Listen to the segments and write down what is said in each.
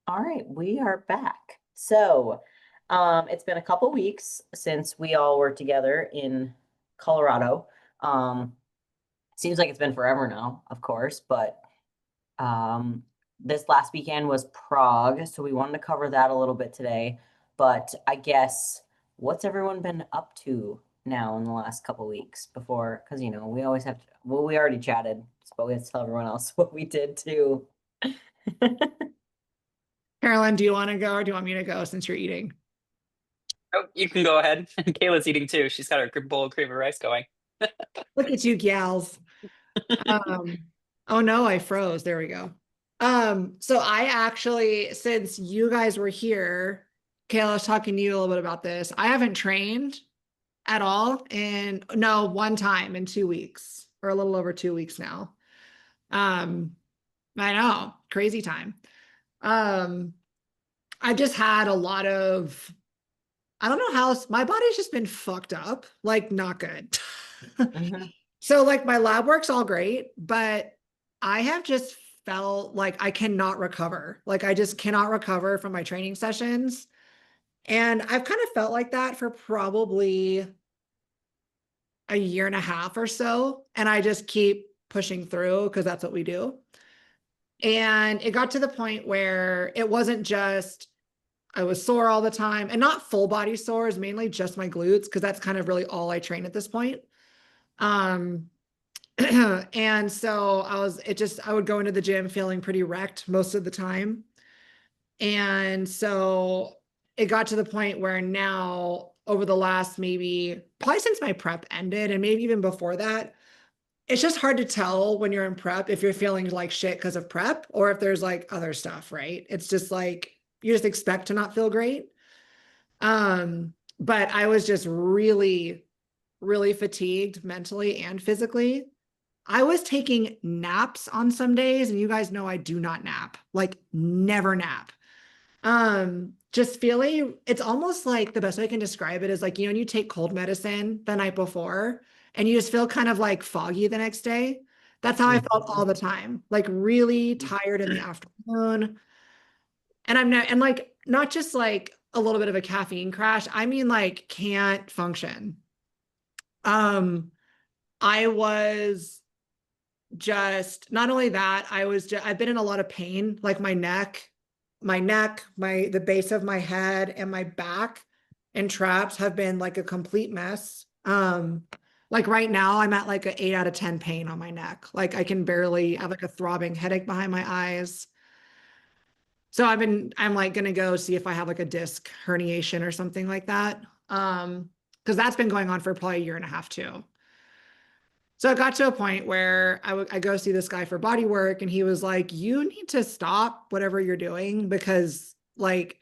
All right, we are back. It's been a couple weeks since we all were together in Colorado. Seems like it's been forever now, of course, but um, this last weekend was Prague, so we wanted to cover that a little bit today. But I guess what's everyone been up to now in the last couple weeks before? Because we always have to, well, we already chatted, but we have to tell everyone else what we did too. Carolyn, do you want to go or do you want me to go since you're eating? Oh, you can go ahead. Kayla's eating too. She's got her bowl of cream of rice going. Look at you, gals. Um, oh no, I froze. There we go. So I actually, since you guys were here, Kayla, I was talking to you a little bit about this. I haven't trained at all in no one time in 2 weeks or a little over 2 weeks now. Um, I know, crazy time. Um, I've just had a lot of I don't know how my body's just been fucked up, like not good. Mhm. So like my lab work's all great, but I have just felt like I cannot recover. Like I just cannot recover from my training sessions. And I've kind of felt like that for probably a year and a half or so. And I just keep pushing through because that's what we do. And it got to the point where it wasn't just I was sore all the time and not full body sores, mainly just my glutes, because that's kind of really all I train at this point. Um, and so I would go into the gym feeling pretty wrecked most of the time. And so it got to the point where now, over the last maybe probably since my prep ended, and maybe even before that, it's just hard to tell when you're in prep if you're feeling like shit because of prep or if there's like other stuff, right? It's just like you just expect to not feel great. But I was just really, really fatigued mentally and physically. I was taking naps on some days, and you guys know I do not nap, like never nap. Just feeling it's almost like the best way I can describe it is like, when you take cold medicine the night before and you just feel kind of like foggy the next day. That's how I felt all Mhm. the time, like really tired in the afternoon. And I'm not, and like, not just like a little bit of a caffeine crash. I mean, like, can't function. Um, I was just not only that, I've been in a lot of pain, like the base of my head and my back and traps have been like a complete mess. Like right now I'm at like an 8 out of 10 pain on my neck. Like I can barely I have like a throbbing headache behind my eyes. So I'm like gonna go see if I have like a disc herniation or something like that. Because that's been going on for probably a year and a half too. So it got to a point where I go see this guy for body work, and he was like, "You need to stop whatever you're doing because like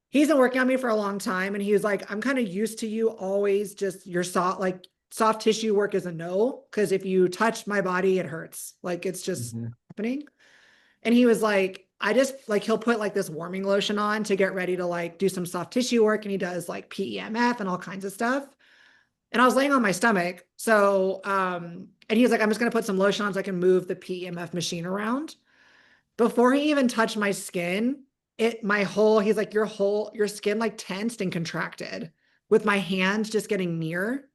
he's been working on me for a long time." And he was like, "I'm kind of used to you always just your soft tissue work is a no because if you touch my body, it hurts. Like it's just Mhm. happening." And he was like, "I just like he'll put like this warming lotion on to get ready to like do some soft tissue work, and he does like PEMF and all kinds of stuff." And I was laying on my stomach. And he was like, "I'm just going to put some lotion on so I can move the PEMF machine around." Before he even touched my skin, he's like, your skin like tensed and contracted with my hands just getting near.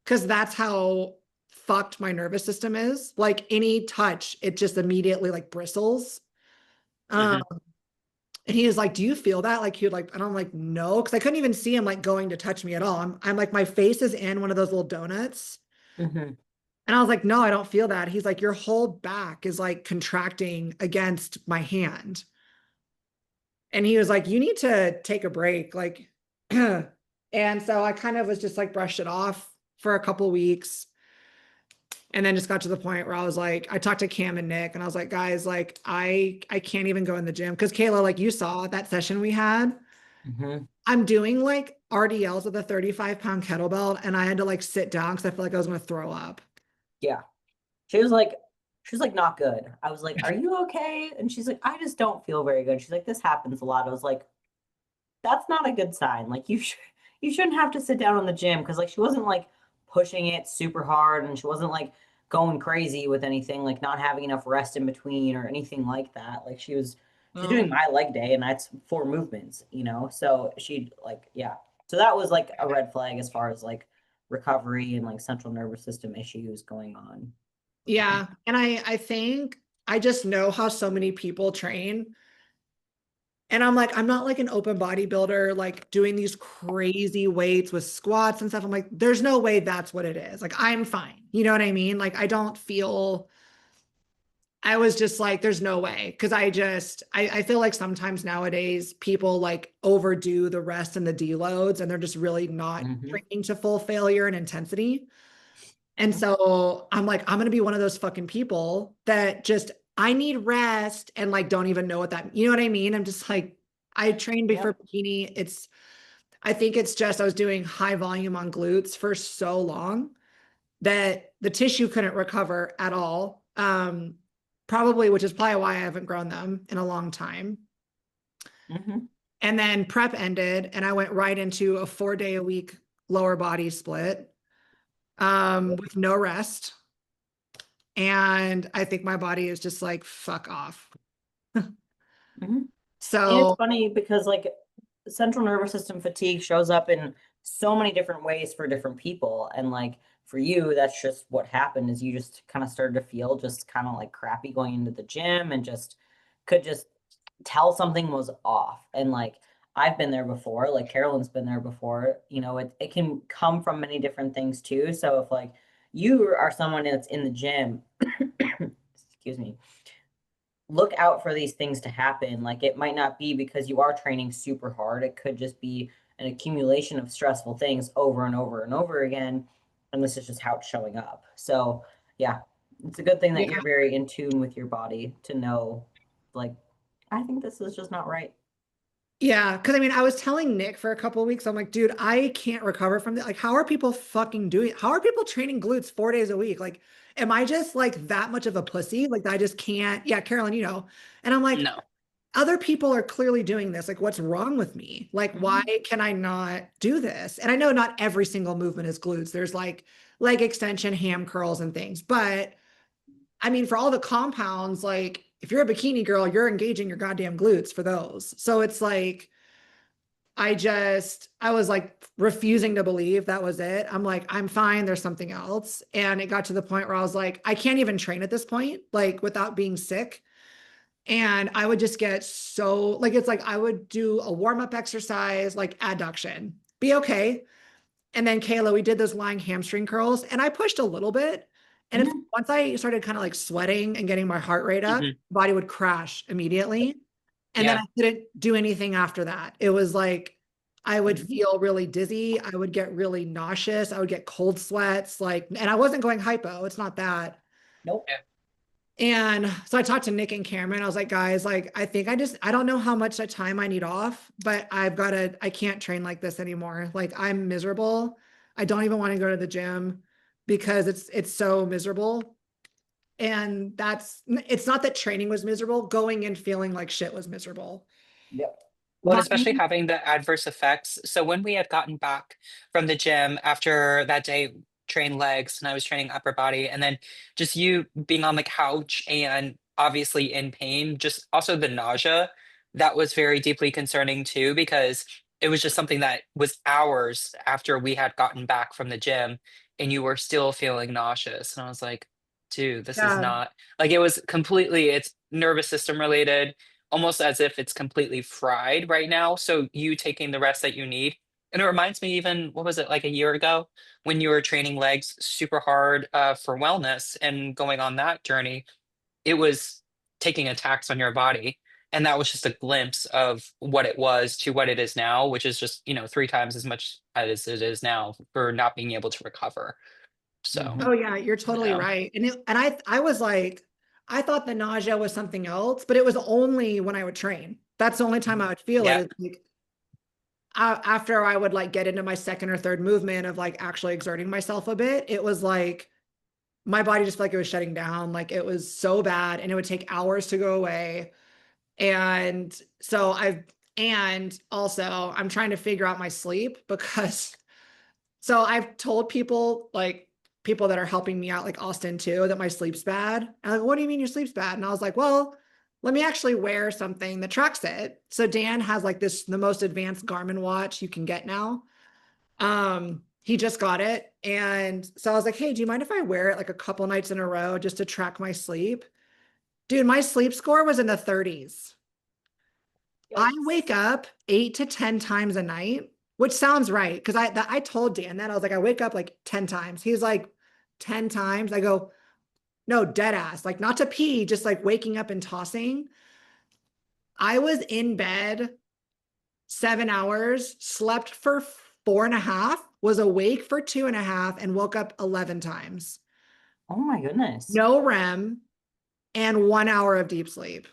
Cause that's how fucked my nervous system is. Like any touch, it just immediately like bristles. Um, Hmm. and he was like, "Do you feel that?" Like he would like, and I'm like, "No," because I couldn't even see him like going to touch me at all. I'm like, my face is in one of those little donuts. Mhm. And I was like, "No, I don't feel that." He's like, "Your whole back is like contracting against my hand." And he was like, "You need to take a break." Like, and so I kind of was just like brushed it off for a couple weeks. And then just got to the point where I was like, I talked to Cam and Nick and I was like, "Guys, like I can't even go in the gym." Cause Kayla, like you saw that session we had, Mhm. I'm doing like RDLs with a 35-pound kettlebell and I had to like sit down because I felt like I was gonna throw up. Yeah. She was like, not good. I was like, are you okay? And she's like, I just don't feel very good. She's like, this happens a lot. I was like, that's not a good sign. Like you shouldn't have to sit down in the gym because like she wasn't like pushing it super hard and she wasn't like going crazy with anything, like not having enough rest in between or anything like that. Like she was she's doing Oh, my leg day and that's 4 movements, you know? So she'd like, yeah. So that was like a red flag as far as like recovery and like central nervous system issues going on. yeah. And I think I just know how so many people train. And I'm like, I'm not like an open bodybuilder, like doing these crazy weights with squats and stuff. I'm like, there's no way that's what it is. Like, I'm fine. You know what I mean? Like, I don't feel, I was just like, there's no way. Cause I feel like sometimes nowadays people like overdo the rest and the deloads and they're just really not Hmm. training to full failure and intensity. And so I'm like, I'm gonna be one of those fucking people that just I need rest and like don't even know what that, you know what I mean? I'm just like, I trained before Yep. bikini. I think it's just I was doing high volume on glutes for so long that the tissue couldn't recover at all. Probably, which is probably why I haven't grown them in a long time. Hmm. And then prep ended and I went right into a 4 day a week lower body split with no rest. And I think my body is just like, fuck off. Hmm. And it's So, funny because like central nervous system fatigue shows up in so many different ways for different people. And like for you, that's just what happened is you just kind of started to feel just kind of like crappy going into the gym and just could just tell something was off. And like I've been there before, like Carolyn's been there before, you know, it can come from many different things too. So if like you are someone that's in the gym, excuse me, look out for these things to happen. Like it might not be because you are training super hard. It could just be an accumulation of stressful things over and over and over again. And this is just how it's showing up. So, yeah, it's a good thing that yeah. you're very in tune with your body to know, like, I think this is just not right. Yeah. Cause I mean, I was telling Nick for a couple of weeks, I'm like, dude, I can't recover from that. Like, how are people fucking doing? How are people training glutes 4 days a week? Like, am I just like that much of a pussy? Like, I just can't. Yeah, Carolyn, you know. And I'm like, No. other people are clearly doing this. Like, what's wrong with me? Like, why Mhm. can I not do this? And I know not every single movement is glutes. There's like leg extension, ham curls, and things. But I mean, for all the compounds, like if you're a bikini girl, you're engaging your goddamn glutes for those. So it's like, I was like refusing to believe that was it. I'm like, I'm fine. There's something else. And it got to the point where I was like, I can't even train at this point, like without being sick. And I would just get so like, it's like I would do a warm up exercise, like adduction, be okay. And then Kayla, we did those lying hamstring curls and I pushed a little bit. And it's Mhm. once I started kind of like sweating and getting my heart rate up, Hmm. body would crash immediately. And then Yeah. I couldn't do anything after that. It was like I would Mhm. feel really dizzy. I would get really nauseous. I would get cold sweats, like, and I wasn't going hypo. It's not that. Nope. Yeah. And so I talked to Nick and Cameron. I was like, guys, like, I think I don't know how much time I need off, but I can't train like this anymore. Like, I'm miserable. I don't even want to go to the gym because it's so miserable. And it's not that training was miserable, going and feeling like shit was miserable. Yep. Well, and especially Body, having the adverse effects. So when we had gotten back from the gym after that day, trained legs, and I was training upper body, and then just you being on the couch and obviously in pain, just also the nausea, that was very deeply concerning too, because it was just something that was hours after we had gotten back from the gym, and you were still feeling nauseous. And I was like, dude, this is yeah, not like it was completely, it's nervous system related, almost as if it's completely fried right now. So you taking the rest that you need. And it reminds me even, what was it, like a year ago when you were training legs super hard for wellness and going on that journey, it was taking a tax on your body. And that was just a glimpse of what it was to what it is now, which is just, 3 times as much as it is now for not being able to recover. So, oh Mhm. yeah, you're totally yeah. right. And I was like, I thought the nausea was something else, but it was only when I would train. That's the only time I would feel it. Yeah. It's like after I would like get into my second or third movement of like actually exerting myself a bit, it was like my body just felt like it was shutting down. Like it was so bad and it would take hours to go away. And so and also I'm trying to figure out my sleep because so I've told people like people that are helping me out, like Austin too, that my sleep's bad. And I'm like, what do you mean your sleep's bad? And I was like, well, let me actually wear something that tracks it. So Dan has like the most advanced Garmin watch you can get now. He just got it. And so I was like, hey, do you mind if I wear it like a couple nights in a row just to track my sleep? Dude, my sleep score was in the 30s. I Yikes. wake up 8 to 10 times a night, which sounds right. Because I told Dan that I was like, I wake up like 10 times. He's like, 10 times. I go, no, dead ass, like not to pee, just like waking up and tossing. I was in bed 7 hours, slept for 4.5, was awake for 2.5, and woke up 11 times. Oh my goodness. No REM and 1 hour of deep sleep.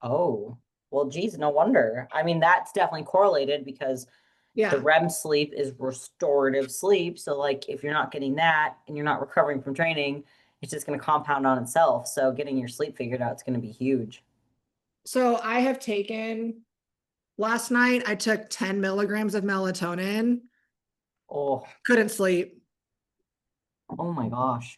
Oh, well, geez, no wonder. I mean, that's definitely correlated because the Yeah. REM sleep is restorative sleep. So, like, if you're not getting that and you're not recovering from training, it's just going to compound on itself. So, getting your sleep figured out is going to be huge. So I have taken, last night, I took 10 milligrams of melatonin, Oh, couldn't sleep. oh my gosh.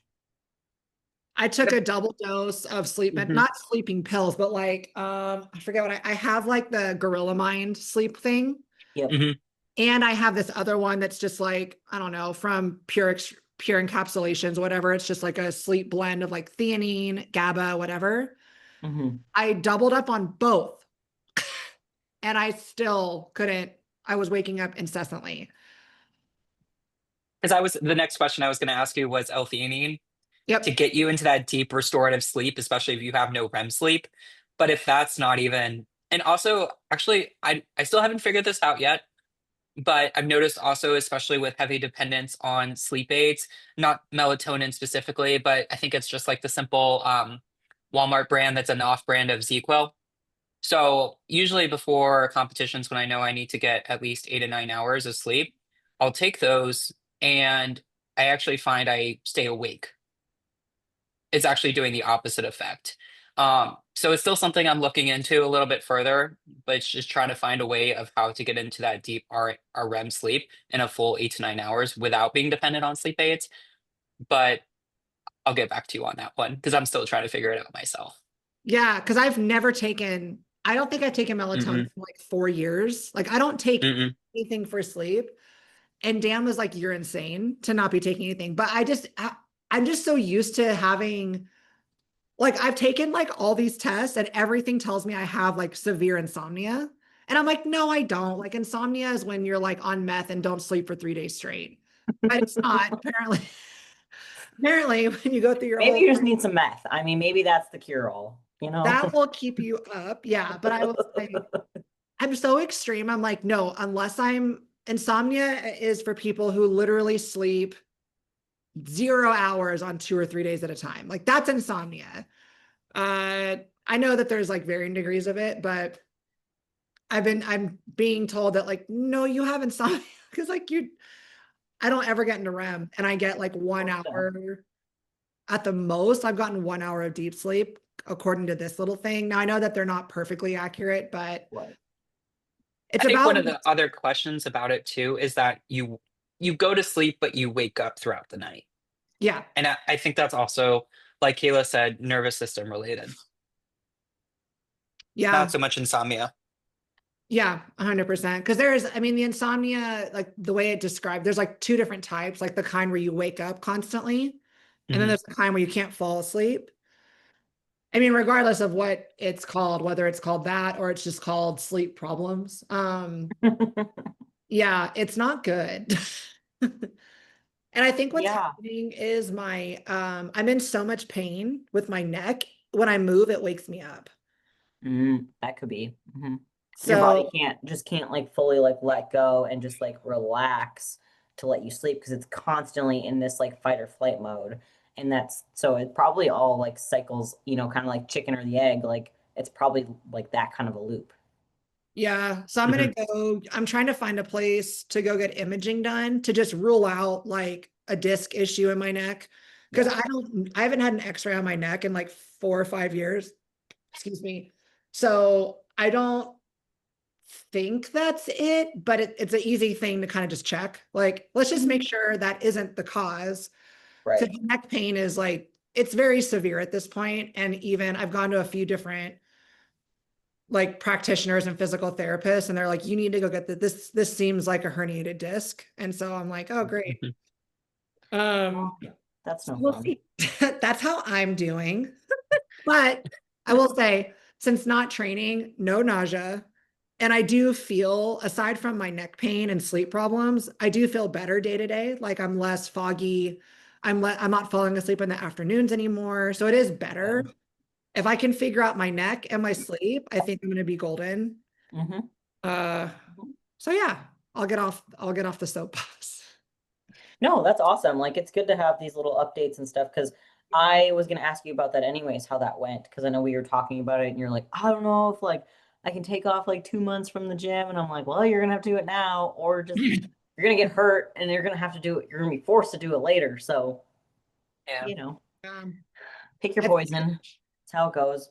I took a double dose of sleep, Hmm. not sleeping pills, but like, I forget what I have like the Gorilla Mind sleep thing. Yep. Hmm. And I have this other one that's just like, I don't know, from Pure Encapsulations, whatever. It's just like a sleep blend of like theanine, GABA, whatever. Hmm. I doubled up on both and I still couldn't. I was waking up incessantly. Because I was the next question I was going to ask you was L-theanine to Yep. get you into that deep restorative sleep, especially if you have no REM sleep. But if that's not even, and also actually, I still haven't figured this out yet. But I've noticed also, especially with heavy dependence on sleep aids, not melatonin specifically, but I think it's just like the simple Walmart brand that's an off brand of ZQL. So usually before competitions, when I know I need to get at least 8 to 9 hours of sleep, I'll take those and I actually find I stay awake. It's actually doing the opposite effect. So it's still something I'm looking into a little bit further, but it's just trying to find a way of how to get into that deep REM sleep in a full 8 to 9 hours without being dependent on sleep aids. But I'll get back to you on that one because I'm still trying to figure it out myself. Yeah. Cause I've never taken, I don't think I've taken melatonin Mm-mm, in like 4 years. Like I don't take mm-mm. anything for sleep. And Dan was like, you're insane to not be taking anything. But I'm just so used to having, like, I've taken like all these tests and everything tells me I have like severe insomnia. And I'm like, no, I don't. Like, insomnia is when you're like on meth and don't sleep for 3 days straight. But it's not, apparently. Apparently, when you go through your Maybe whole, you just need some meth. I mean, maybe that's the cure all, you know? that will keep you up. Yeah. But I was like, I'm so extreme. I'm like, no, unless insomnia is for people who literally sleep 0 hours on 2 or 3 days at a time. Like that's insomnia. I know that there's like varying degrees of it, but I'm being told that like, no, you have insomnia because like I don't ever get into REM and I get like one Most don't. hour at the most. I've gotten 1 hour of deep sleep according to this little thing. Now I know that they're not perfectly accurate, but Right. it's I think one about, of the other questions about it too is that you go to sleep, but you wake up throughout the night. yeah, And I think that's also, like Kayla said, nervous system related, not yeah. so much insomnia. Yeah, 100%. Because I mean, the insomnia, like the way it described, there's like two different types, like the kind where you wake up constantly, and then Hmm. there's the kind where you can't fall asleep. I mean, regardless of what it's called, whether it's called that or it's just called sleep problems. Yeah, it's not good. And I think what's Yeah. happening is I'm in so much pain with my neck. When I move, it wakes me up. That could be. Your body So can't like fully like let go and just like relax to let you sleep because it's constantly in this like fight or flight mode. And that's so it probably all like cycles, kind of like chicken or the egg. Like it's probably like that kind of a loop. yeah, so Hmm. I'm trying to find a place to go get imaging done to just rule out like a disc issue in my neck. Because Yeah. I haven't had an x-ray on my neck in like 4 or 5 years. Excuse me. So I don't think that's it, but it's an easy thing to kind of just check. Like, let's just make Mhm. sure that isn't the cause. Right. Because neck pain is like, it's very severe at this point. And even I've gone to a few different like practitioners and physical therapists, and they're like, you need to go get this seems like a herniated disc. And so I'm like, oh great. Mhm. Yeah. That's So no we'll fun. see. That's how I'm doing. But I will say, since not training, no nausea. And I do feel, aside from my neck pain and sleep problems, I do feel better day to day. Like I'm less foggy. I'm not falling asleep in the afternoons anymore. So it is better. Good. If I can figure out my neck and my sleep, I think I'm gonna be golden. Mm-hmm. Uh so yeah, I'll get off the soapbox. No, that's awesome. Like it's good to have these little updates and stuff because I was gonna ask you about that anyways, how that went. Because I know we were talking about it and you're like, I don't know if like I can take off like 2 months from the gym. And I'm like, well, you're gonna have to do it now, or just you're gonna get hurt and you're gonna have to do it. You're gonna be forced to do it later. So, Yeah. you know, Um, pick your I think poison. That's how it goes.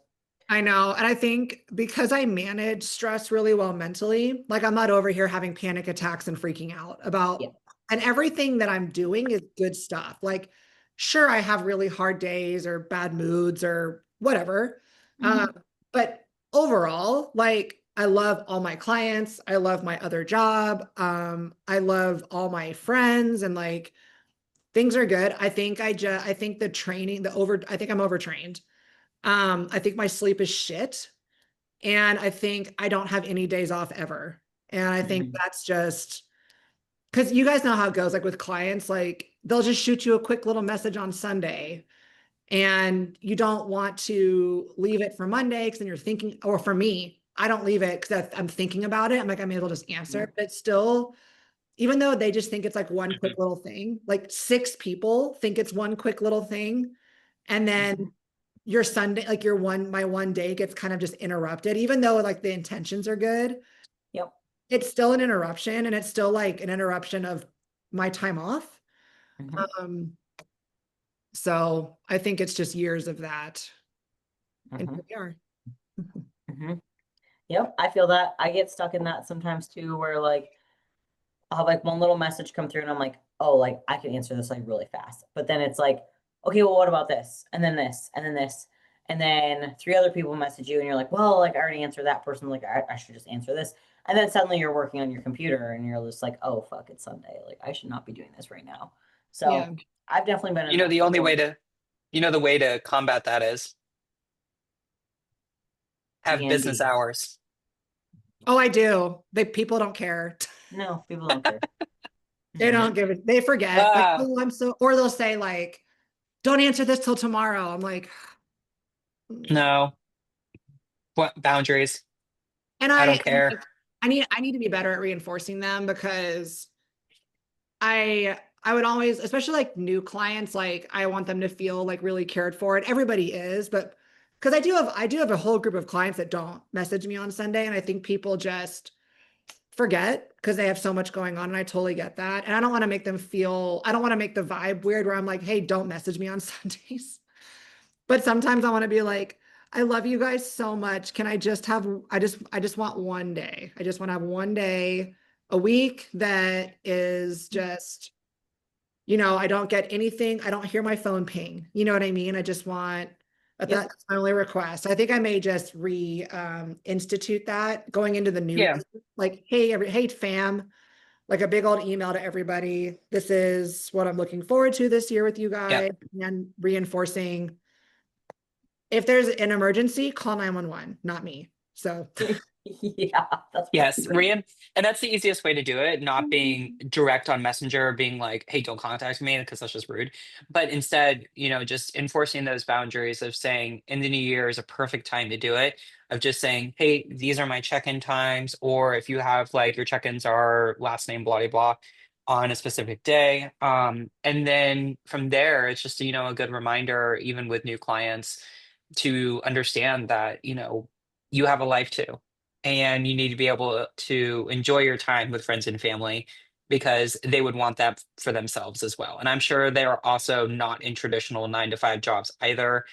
I know. And I think because I manage stress really well mentally, like I'm not over here having panic attacks and freaking out Yeah. about, and everything that I'm doing is good stuff. Like, sure, I have really hard days or bad moods or whatever. Uh, Mhm. but overall, like, I love all my clients. I love my other job. I love all my friends and like things are good. I think the training, I think I'm overtrained. I think my sleep is shit. And I think I don't have any days off ever. And I think Mhm. that's just because you guys know how it goes, like with clients, like they'll just shoot you a quick little message on Sunday and you don't want to leave it for Monday because then you're thinking, or for me, I don't leave it because I'm thinking about it. I'm like, I'm able to just answer, Mhm. but it's still, even though they just think it's like one quick Mhm. little thing, like six people think it's one quick little thing. And then Mhm. your Sunday, like my one day gets kind of just interrupted, even though like the intentions are good. Yep. It's still an interruption and it's still like an interruption of my time off. Mhm. Um, so I think it's just years of that. And here Mhm. we are. Mhm. Yep. I feel that. I get stuck in that sometimes too, where like I'll have like one little message come through and I'm like, oh, like I can answer this like really fast. But then it's like, okay, well, what about this? And then this, and then this. And then three other people message you and you're like, well, like I already answered that person. Like I should just answer this. And then suddenly you're working on your computer and you're just like, oh, fuck, it's Sunday. Like I should not be doing this right now. Yeah. So I've definitely been in You know, that the only way before. to, the way to combat that is have business D&D. hours. Oh, I do. People don't care. No, people don't care. They Mhm. don't give it. They forget. Like, Ah, oh, or they'll say like, don't answer this till tomorrow. I'm like, "Mm." no. What boundaries? And I don't and care. I need to be better at reinforcing them because I would always, especially like new clients, like I want them to feel like really cared for. And everybody is, but because I do have a whole group of clients that don't message me on Sunday. And I think people just forget because they have so much going on. And I totally get that. And I don't want to make them feel, I don't want to make the vibe weird where I'm like, hey, don't message me on Sundays. But sometimes I want to be like, I love you guys so much. Can I just have, I just want one day. I just want to have one day a week that is just, I don't get anything. I don't hear my phone ping. You know what I mean? I just want, but Yep. that's my only request. I think I may just institute that going into the new Yeah. year. Like, hey fam, like a big old email to everybody. This is what I'm looking forward to this year with you Yeah. guys, and reinforcing if there's an emergency, call 911, not me. So Yeah, that's Yes, perfect. and that's the easiest way to do it, not being direct on Messenger, being like, "Hey, don't contact me," because that's just rude. But instead, just enforcing those boundaries of saying, "In the new year is a perfect time to do it." Of just saying, "Hey, these are my check-in times," or if you have like your check-ins are last name blah blah blah on a specific day, and then from there, it's just a good reminder, even with new clients, to understand that you have a life too and you need to be able to enjoy your time with friends and family because they would want that for themselves as well. And I'm sure they are also not in traditional 9 to 5 jobs either.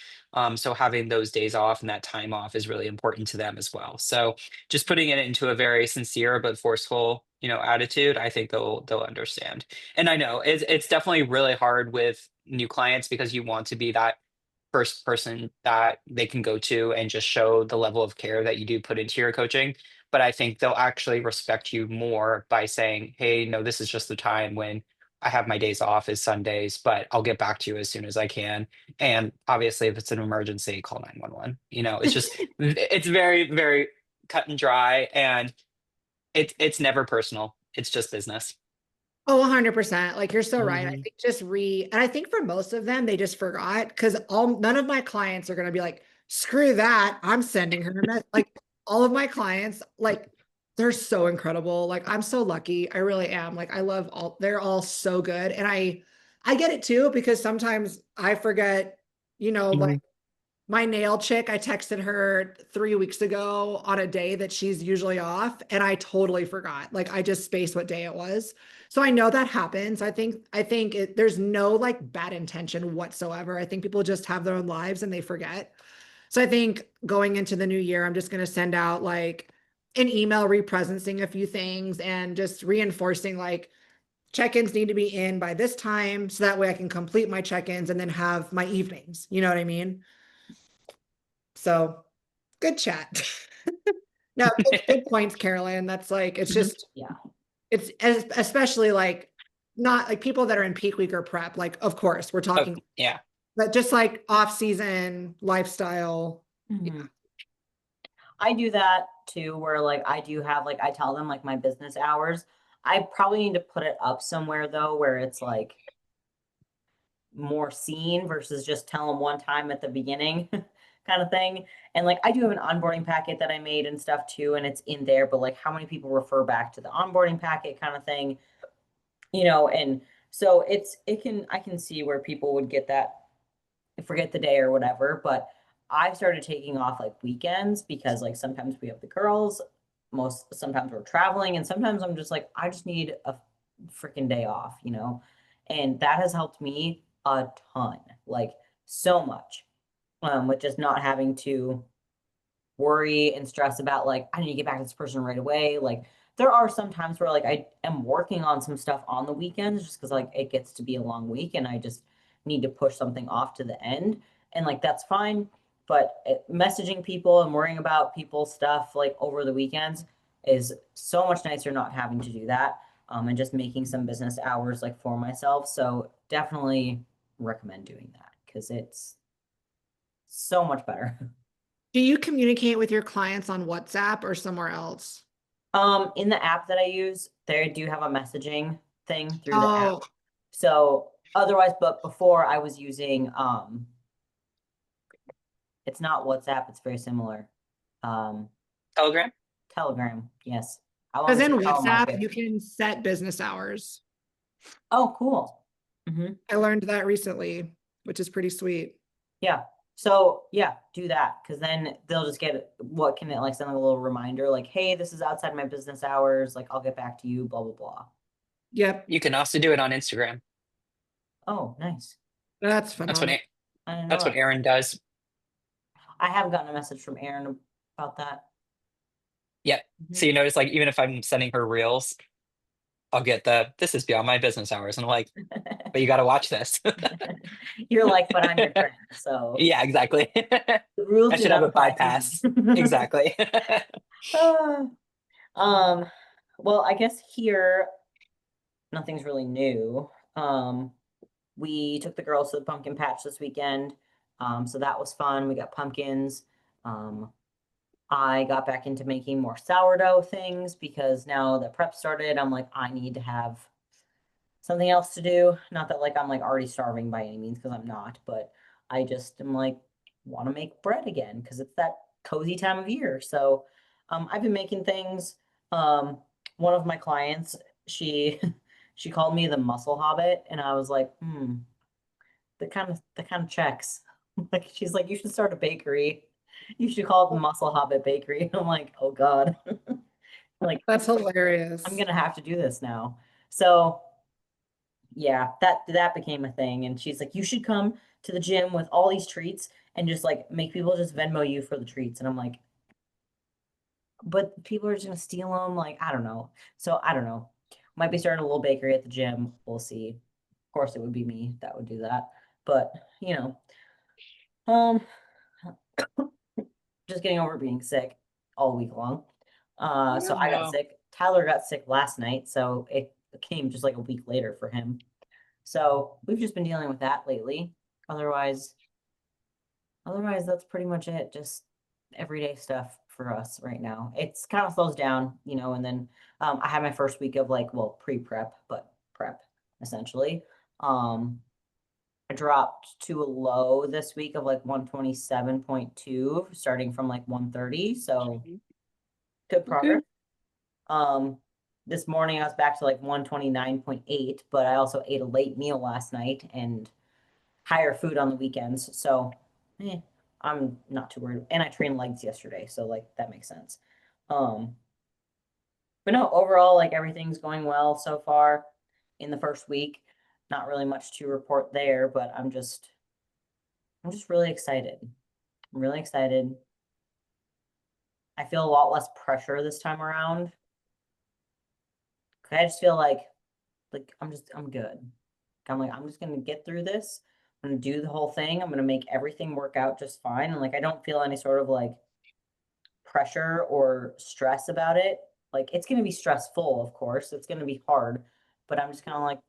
So having those days off and that time off is really important to them as well. So just putting it into a very sincere but forceful, attitude, I think they'll understand. And I know it's definitely really hard with new clients because you want to be that first person that they can go to and just show the level of care that you do put into your coaching. But I think they'll actually respect you more by saying, hey, no, this is just the time when I have my days off is Sundays, but I'll get back to you as soon as I can. And obviously, if it's an emergency, call 911. It's just, it's very, very cut and dry, and it's never personal. It's just business. Oh, 100%. Like you're so right. I Mhm. think and I think for most of them, they just forgot because none of my clients are going to be like, screw that. I'm sending her a message. Like all of my clients, like they're so incredible. Like I'm so lucky. I really am. Like I love they're all so good. And I get it too, because sometimes I forget, like Mhm. my nail chick, I texted her 3 weeks ago on a day that she's usually off, and I totally forgot. Like I just spaced what day it was. So I know that happens. I think there's no like bad intention whatsoever. I think people just have their own lives and they forget. So I think going into the new year, I'm just going to send out like an email represencing a few things and just reinforcing like check-ins need to be in by this time so that way I can complete my check-ins and then have my evenings. You know what I mean? So good chat. No, good points, Carolyn. That's like, it's Mhm. just, Yeah. especially like not like people that are in peak week or prep. Like, of course, we're Oh, talking, yeah. but just like off season lifestyle. Yeah. Mhm. I do that too, where like I do have like I tell them like my business hours. I probably need to put it up somewhere though, where it's like more seen versus just tell them one time at the beginning kind of thing. And like I do have an onboarding packet that I made and stuff too, and it's in there, but like how many people refer back to the onboarding packet kind of thing, and so I can see where people would get that, forget the day or whatever, but I've started taking off like weekends because like sometimes we have the girls, most sometimes we're traveling, and sometimes I'm just like, I just need a freaking day off. And that has helped me a ton, like so much, with just not having to worry and stress about like I need to get back to this person right away. Like there are some times where like I am working on some stuff on the weekends just because like it gets to be a long week and I just need to push something off to the end. And like that's fine. But messaging people and worrying about people's stuff like over the weekends is so much nicer not having to do that. And just making some business hours like for myself. So definitely recommend doing that because it's so much better. Do you communicate with your clients on WhatsApp or somewhere else? In the app that I use, they do have a messaging thing through the app. Oh, So otherwise, but before I was using it's not WhatsApp, it's very similar. Um, Telegram? Telegram, yes. I want because to in say WhatsApp, telemarket. you can set business hours. Oh, cool. I learned that recently, which is pretty sweet. Yeah. So yeah, do that because then they'll just get what can it like send them a little reminder like, hey, this is outside my business hours. Like I'll get back to you, blah blah blah. Yep, You can also do it on Instagram. Oh, nice. that's That's what phenomenal. I didn't know that's what that. Aaron does. I have gotten a message from Aaron about that. Yeah. So you notice, like, even if I'm sending her reels, I'll get this is beyond my business hours, and I'm like, but you got to watch this. You're like, but I'm your friend, so Yeah, exactly. the rules I do should have not a apply to me. bypass. Exactly. Ah, um, well, I guess here nothing's really new. We took the girls to the pumpkin patch this weekend. So that was fun. We got pumpkins. Um, I got back into making more sourdough things because now that prep started, I'm like, I need to have something else to do. Not that like I'm like already starving by any means because I'm not, but I just am like want to make bread again because it's that cozy time of year. So I've been making things. Um, one of my clients, she she called me the muscle hobbit, and I was like, the kind of checks. Like she's like, you should start a bakery. You should call it the Muscle Hobbit Bakery. I'm like, oh God. Like That's I'm hilarious. gonna have to do this now. So yeah, that became a thing. And she's like, you should come to the gym with all these treats and just like make people just Venmo you for the treats. And I'm like, but people are just gonna steal them. Like, I don't know. So I don't know. Might be starting a little bakery at the gym. We'll see. Of course, it would be me that would do that. But Um, just getting over being sick all week long. So I got No. sick. Tyler got sick last night, so it came just like a week later for him. So we've just been dealing with that lately. Otherwise, otherwise that's pretty much it. Just everyday stuff for us right now. It's kind of slows down, and then I had my first week of like, well, pre-prep, but prep essentially. Um, I dropped to a low this week of like 127.2, starting from like 130. So good Okay. progress. Um, this morning I was back to like 129.8, but I also ate a late meal last night and higher food on the weekends. So I'm not too worried. And I trained legs yesterday, so like that makes sense. Um, but no, overall, like everything's going well so far in the first week. Not really much to report there, but I'm just really excited. I'm really excited. I feel a lot less pressure this time around. 'Cause I just feel like I'm good. I'm like, I'm just gonna get through this. I'm gonna do the whole thing. I'm gonna make everything work out just fine. And like I don't feel any sort of like pressure or stress about it. Like it's gonna be stressful, of course. It's gonna be hard, but I'm just kind of like,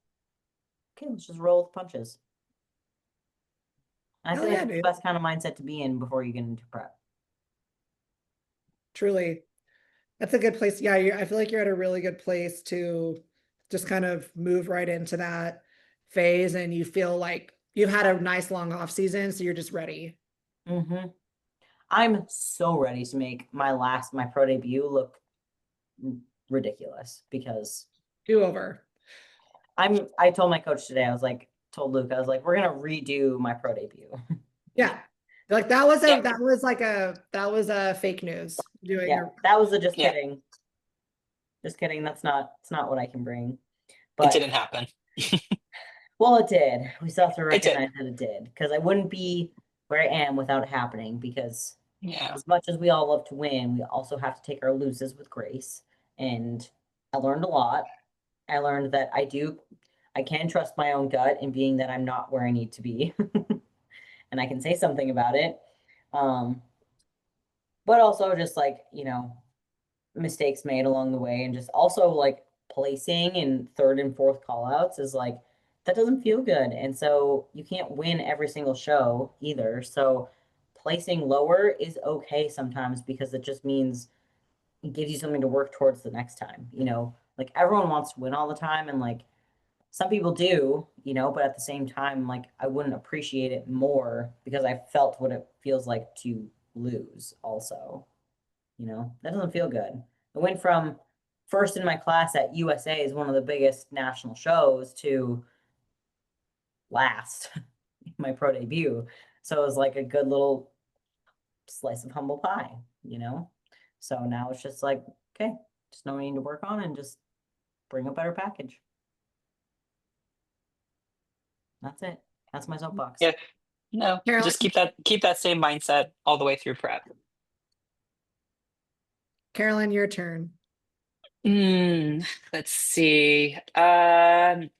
okay, let's just roll with the punches. And I Hell feel like yeah, it's the dude. best kind of mindset to be in before you get into prep. Truly. That's a good place. Yeah, I feel like you're at a really good place to just kind of move right into that phase and you feel like you've had a nice long off season, so you're just ready. Hmm. I'm so ready to make my pro debut look ridiculous because Do over. I told my coach today, told Luke, I was like, we're gonna redo my pro debut. Yeah. Like that was Yeah. that was a fake news doing Yeah, a that was a just Yeah. kidding. Just kidding. It's not what I can bring. It But didn't happen. well, it did. We still have to It did. recognize that it did. Because I wouldn't be where I am without it happening. Because Yeah. as much as we all love to win, we also have to take our loses with grace. And I learned a lot. I learned that I can trust my own gut in being that I'm not where I need to be. And I can say something about it. Um, but also just like, mistakes made along the way and just also like placing in third and fourth call outs is like that doesn't feel good. And so you can't win every single show either. So placing lower is okay sometimes because it just means it gives you something to work towards the next time. Like everyone wants to win all the time and like some people do, but at the same time, like I wouldn't appreciate it more because I felt what it feels like to lose also. That doesn't feel good. I went from first in my class at USA is one of the biggest national shows to last in my pro debut. So it was like a good little slice of humble pie, you know? So now it's just like, okay, just know what I need to work on and just bring a better package. That's it. That's my soapbox. Yeah. No. Carolyn, Just keep that same mindset all the way through prep. Carolyn, your turn. Let's see. Kind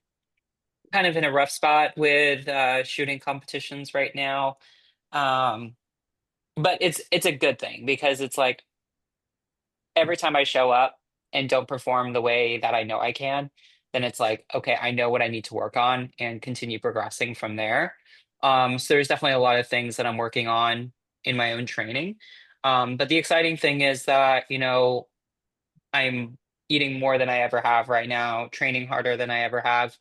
of in a rough spot with shooting competitions right now. Um, but it's a good thing because it's like every time I show up and don't perform the way that I know I can, then it's like, okay, I know what I need to work on and continue progressing from there. So there's definitely a lot of things that I'm working on in my own training. But the exciting thing is that, I'm eating more than I ever have right now, training harder than I ever have,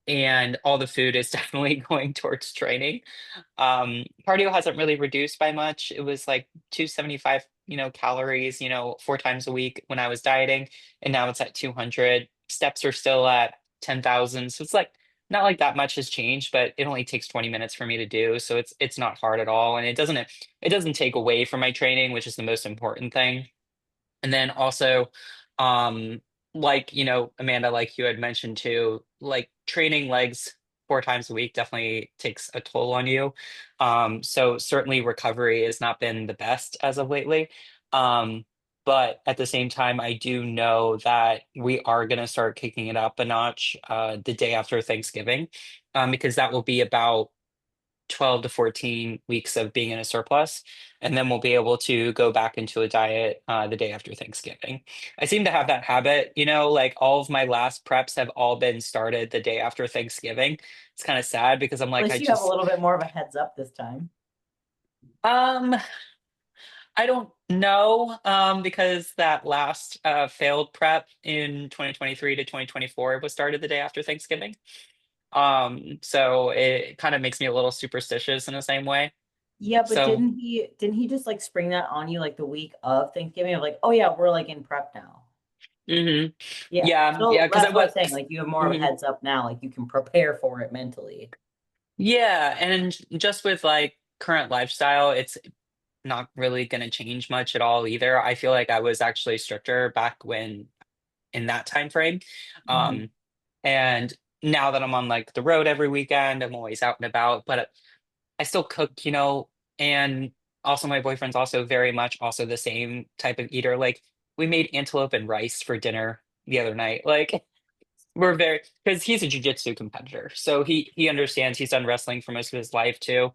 and all the food is definitely going towards training. Cardio hasn't really reduced by much. It was like 275, calories, 4 times a week when I was dieting, and now it's at 200. Steps are still at 10,000. So it's like not like that much has changed, but it only takes 20 minutes for me to do. So it's not hard at all. And it doesn't take away from my training, which is the most important thing. And then also, um, like, Amanda, like you had mentioned too, like training legs 4 times a week definitely takes a toll on you. So certainly recovery has not been the best as of lately. Um, but at the same time, I do know that we are going to start kicking it up a notch the day after Thanksgiving, because that will be about 12 to 14 weeks of being in a surplus, and then we'll be able to go back into a diet the day after Thanksgiving. I seem to have that habit, like all of my last preps have all been started the day after Thanksgiving. It's kind of sad because I'm At like, least you have a little bit more of a heads up this time. um, I don't know, because that last failed prep in 2023 to 2024 was started the day after Thanksgiving. So it kind of makes me a little superstitious in the same way. Yeah, but So, didn't he just like spring that on you like the week of Thanksgiving of like, oh yeah, we're like in prep now. mhm. Yeah. Yeah, yeah, So because I that's what was, I'm saying. Like you have more of a mhm. heads up now, like you can prepare for it mentally. Yeah, and just with like current lifestyle, it's not really going to change much at all either. I feel like I was actually stricter back when in that time frame. Hmm. Um, and now that I'm on like the road every weekend, I'm always out and about, but I still cook, and also my boyfriend's also very much also the same type of eater. Like we made antelope and rice for dinner the other night. Like we're very because he's a jujitsu competitor, so he understands. He's done wrestling for most of his life too,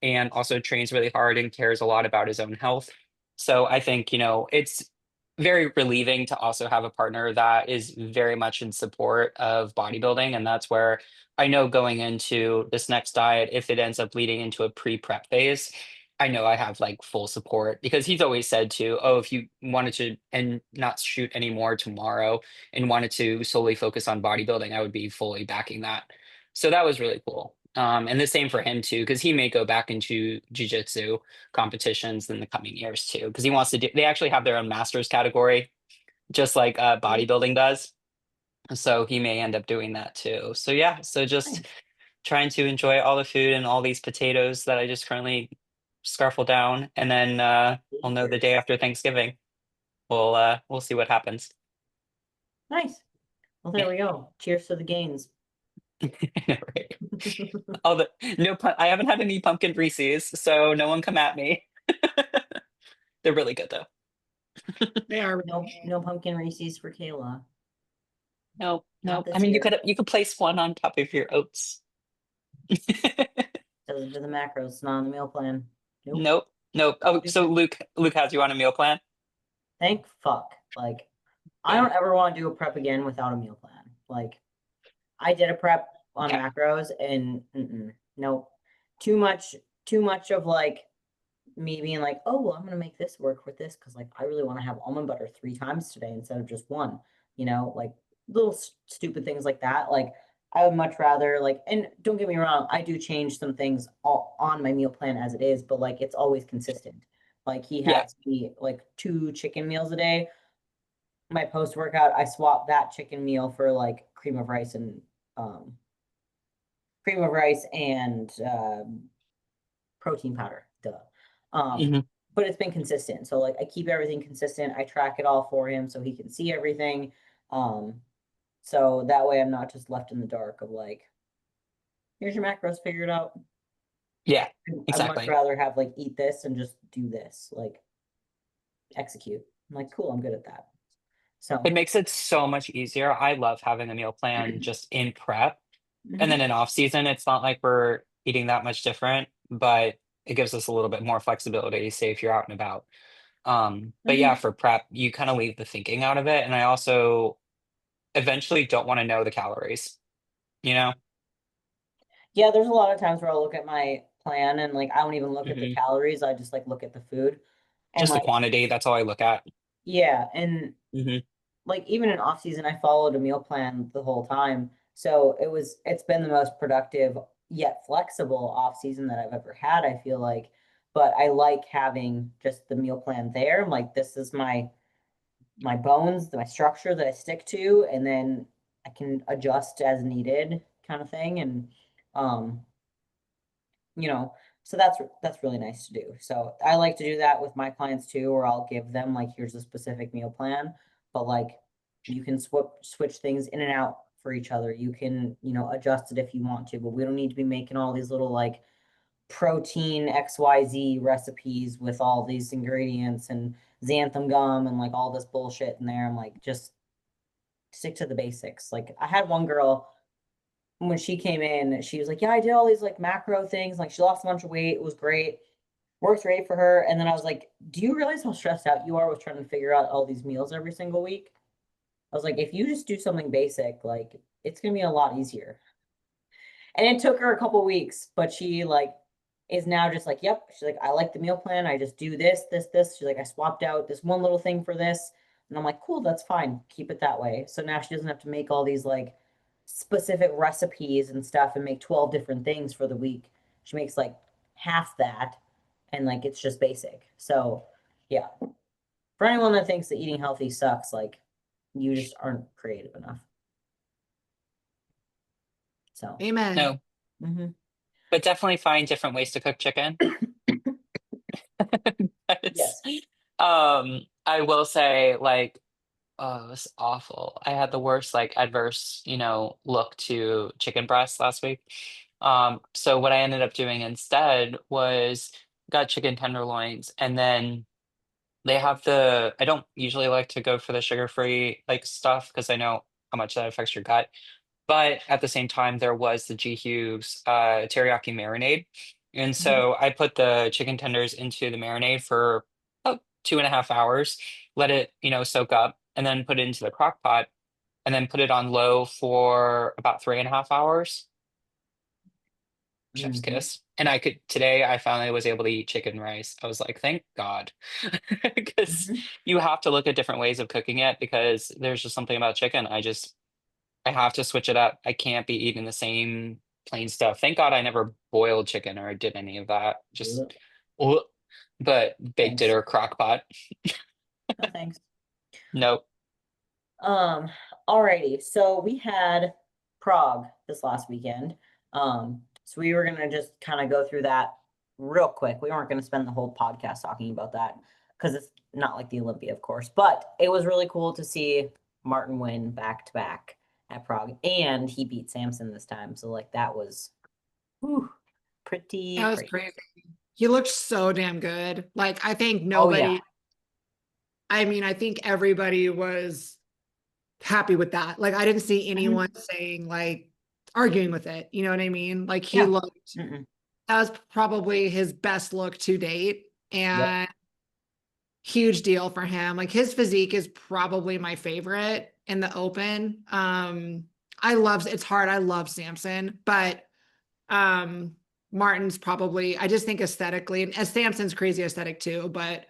and also trains really hard and cares a lot about his own health. So I think it's very relieving to also have a partner that is very much in support of bodybuilding, and that's where I know going into this next diet, if it ends up leading into a pre-prep phase. I know I have like full support because he's always said to, oh, if you wanted to and not shoot anymore tomorrow, and wanted to solely focus on bodybuilding, I would be fully backing that. So that was really cool. And the same for him too, because he may go back into jujitsu competitions in the coming years too, because he wants to do. They actually have their own masters category, just like bodybuilding does. So he may end up doing that too. So yeah, so just Nice. trying to enjoy all the food and all these potatoes that I just currently scarfle down, and then we'll know the day Cheers. after Thanksgiving. We'll see what happens. Nice. Well, there we go. Cheers to the gains. Right. Oh, I haven't had any pumpkin Reese's, so no one come at me. They're really good though. They are. No pumpkin Reese's for Kayla. No, Not no. I this mean, you year. could place one on top of your oats. Doesn't do the macros. It's not on the meal plan. Nope. Nope, nope. Oh, so Stupid. Luke has you on a meal plan. Thank fuck. Like, I Good. don't ever want to do a prep again without a meal plan. Like, I did a prep on Yeah, macros and nope. Too much, too much of like me being like, oh, well, I'm gonna make this work with this because like I really want to have almond butter 3 times today instead of just one, like little stupid things like that. Like I would much rather like, and don't get me wrong, I do change some things all on my meal plan as it is, but like it's always consistent. Like he yeah. has me like 2 chicken meals a day. My post workout, I swap that chicken meal for like um cream of rice and protein powder. Duh. Um, Hmm. but it's been consistent. So like I keep everything consistent. I track it all for him so he can see everything. Um, so that way I'm not just left in the dark of like, here's your macros figured out. Yeah, I'd much exactly. rather have like eat this and just do this, like execute. I'm like, cool, I'm good at that. It So makes it so much easier. I love having a meal plan just in prep, and then mhm. in off season, it's not like we're eating that much different, but it gives us a little bit more flexibility, say if you're out and about. But yeah, Mhm. for prep, you kind of leave the thinking out of it. And I also eventually don't want to know the calories, you know? Yeah, there's a lot of times where I'll look at my plan and like I don't even look at the Hmm. calories. I just like look at the food and Just the like quantity, that's all I look at. yeah, and Hmm. like even in off season, I followed a meal plan the whole time. So it's been the most productive yet flexible off season that I've ever had, I feel like. But I like having just the meal plan there. I'm like, this is my bones, my structure that I stick to, and then I can adjust as needed kind of thing. And um, you know, so that's really nice to do. So I like to do that with my clients too, or I'll give them like, here's a specific meal plan, but like you can switch things in and out for each other. You can, adjust it if you want to, but we don't need to be making all these little like protein XYZ recipes with all these ingredients and xanthan gum and like all this bullshit in there. I'm like, just stick to the basics. Like I had one girl when she came in, she was like, yeah, I did all these like macro things. Like she lost a bunch of weight. It was great. Works great for her. And then I was like, do you realize how stressed out you are with trying to figure out all these meals every single week? I was like, if you just do something basic, like it's gonna be a lot easier. And it took her a couple weeks, but she like is now just like, yep. She's like, I like the meal plan. I just do this, this, this. She's like, I swapped out this one little thing for this. And I'm like, cool, that's fine. Keep it that way. So now she doesn't have to make all these like specific recipes and stuff and make 12 different things for the week. She makes like half that and like it's just basic. So yeah. For anyone that thinks that eating healthy sucks, like you just aren't creative enough. So, Amen. No, mhm. but definitely find different ways to cook chicken. It's, Yes. I will say, like, oh, it was awful. I had the worst, like, adverse, look to chicken breast last week. So what I ended up doing instead was got chicken tenderloins, and then they have I don't usually like to go for the sugar-free like stuff because I know how much that affects your gut. But at the same time, there was the G Hughes teriyaki marinade. And Mhm. so I put the chicken tenders into the marinade for about 2.5 hours, let it, soak up, and then put it into the crock pot, and then put it on low for about 3.5 hours. Chef's Mhm. kiss. And today I finally was able to eat chicken rice. I was like, thank God. Because Mhm. you have to look at different ways of cooking it because there's just something about chicken. I have to switch it up. I can't be eating the same plain stuff. Thank God I never boiled chicken or did any of that. Just, Ugh. ugh. But baked it Thanks. or crock pot. No thanks. Nope. Um, Alrighty. So we had Prague this last weekend. So we were gonna just kind of go through that real quick. We weren't gonna spend the whole podcast talking about that because it's not like the Olympia, of course, but it was really cool to see Martin win back to back at Prague, and he beat Samson this time. So like that was whew, pretty That was crazy. crazy. He looked so damn good. Like, I think Oh yeah. nobody, I mean, I think everybody was happy with that. Like, I didn't see Mhm. anyone saying, like, arguing with it. You know what I mean? Like, he Yeah. looked, Mm-mm. that was probably his best look to date. Yep. And huge deal for him. Like, his physique is probably my favorite in the open. It's hard. I love Samson, but um, Martin's probably, I just think aesthetically, and as Samson's crazy aesthetic too, but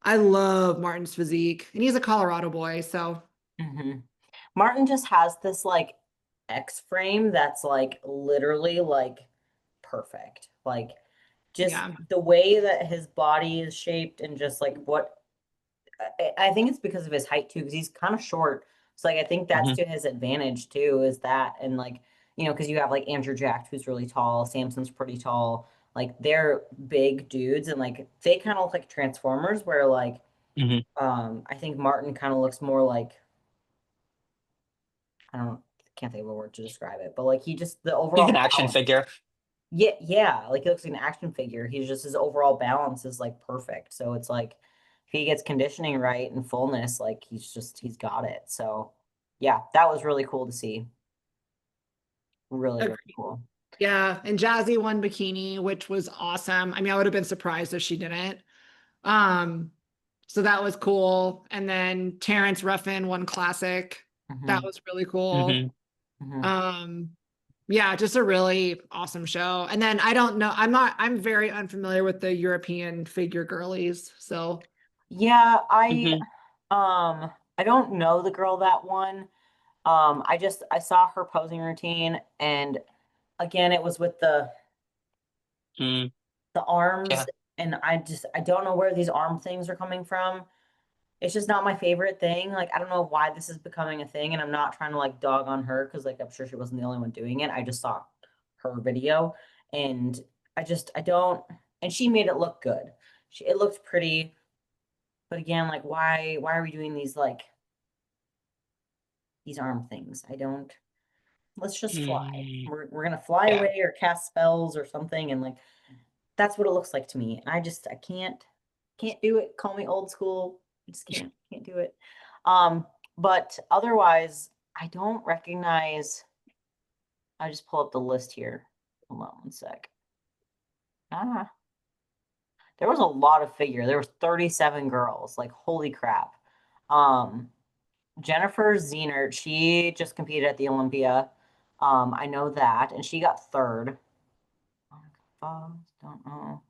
I love Martin's physique, and he's a Colorado boy, so Hmm. Martin just has this like X frame that's like literally like perfect. Like just yeah. the way that his body is shaped and just like what I think it's because of his height too, because he's kind of short. So like I think that's Hmm. to his advantage too, is that and like, because you have like Andrew Jack who's really tall, Samson's pretty tall. Like they're big dudes and like they kind of look like Transformers where like Hmm. I think Martin kind of looks more like I don't can't think of a word to describe it, but like he just the He's an overall action balance. figure. Yeah, yeah, like he looks like an action figure. He's just his overall balance is like perfect. So it's like if he gets conditioning right and fullness, like he's got it. So yeah, that was really cool to see. Really, really Agreed. cool. Yeah, and Jazzy won bikini, which was awesome. I mean, I would have been surprised if she didn't. Um, so that was cool. And then Terrence Ruffin won classic. That Hmm. was really cool. Hmm. Hmm. Um, yeah, just a really awesome show. And then I don't know, I'm very unfamiliar with the European figure girlies. So Yeah, Hmm. I don't know the girl that won. I saw her posing routine and again it was with Mm. the arms Yeah. and I don't know where these arm things are coming from. It's just not my favorite thing. Like I don't know why this is becoming a thing and I'm not trying to like dog on her because like I'm sure she wasn't the only one doing it. I just saw her video and I don't and she made it look good. It looked pretty, but again, like why are we doing these arm things? I don't let's just fly. Mm. We're gonna fly Yeah. away or cast spells or something and like that's what it looks like to me. And I can't do it. Call me old school. I just can't do it. But otherwise, I don't recognize I just pull up the list here. Hold on one sec. Ah, there was a lot of figure. There was 37 girls. Like, holy crap. Um, Jennifer Zehnert, she just competed at the Olympia. I know that, and she got third. Don't know.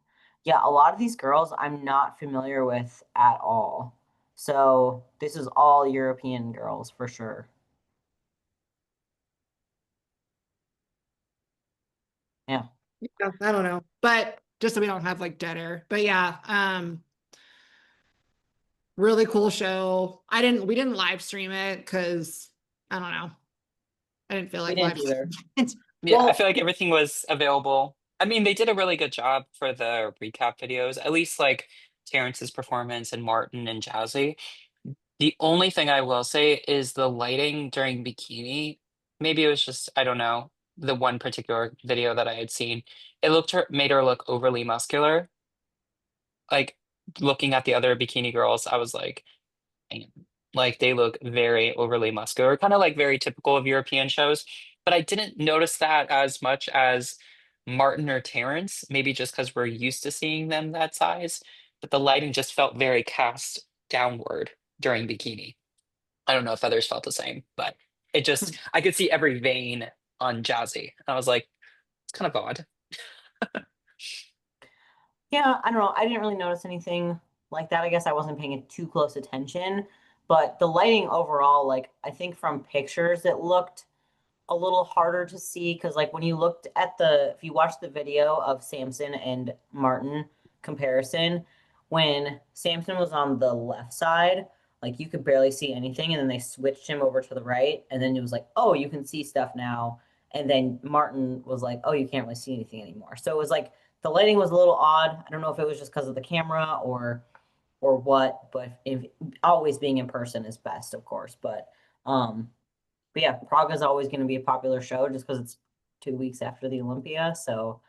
Yeah, a lot of these girls I'm not familiar with at all. So this is all European girls for sure. Yeah. Yeah, I don't know, but just so we don't have like dead air. But yeah, really cool show. We didn't live stream it because I don't know. I didn't feel We like didn't live either. streaming it. Yeah, I Well, feel like everything was available. I mean, they did a really good job for the recap videos, at least like Terrence's performance and Martin and Jazzy. The only thing I will say is the lighting during bikini. Maybe it was just, I don't know, the one particular video that I had seen. It made her look overly muscular. Like looking at the other bikini girls, I was like, "Damn." Like they look very overly muscular, kind of like very typical of European shows. But I didn't notice that as much as Martin or Terrence, maybe just because we're used to seeing them that size. But the lighting just felt very cast downward during bikini. I don't know if others felt the same, but I could see every vein on Jazzy. I was like, it's kind of odd. yeah, I don't know. I didn't really notice anything like that. I guess I wasn't paying too close attention, but the lighting overall, like I think from pictures, it looked a little harder to see because like when you looked at if you watched the video of Samson and Martin comparison, when Samson was on the left side, like you could barely see anything, and then they switched him over to the right, and then it was like, oh, you can see stuff now. And then Martin was like, oh, you can't really see anything anymore. So it was like the lighting was a little odd. I don't know if it was just because of the camera or what, but if always being in person is best, of course. Um but yeah, Prague is always going to be a popular show just because it's 2 weeks after the Olympia. So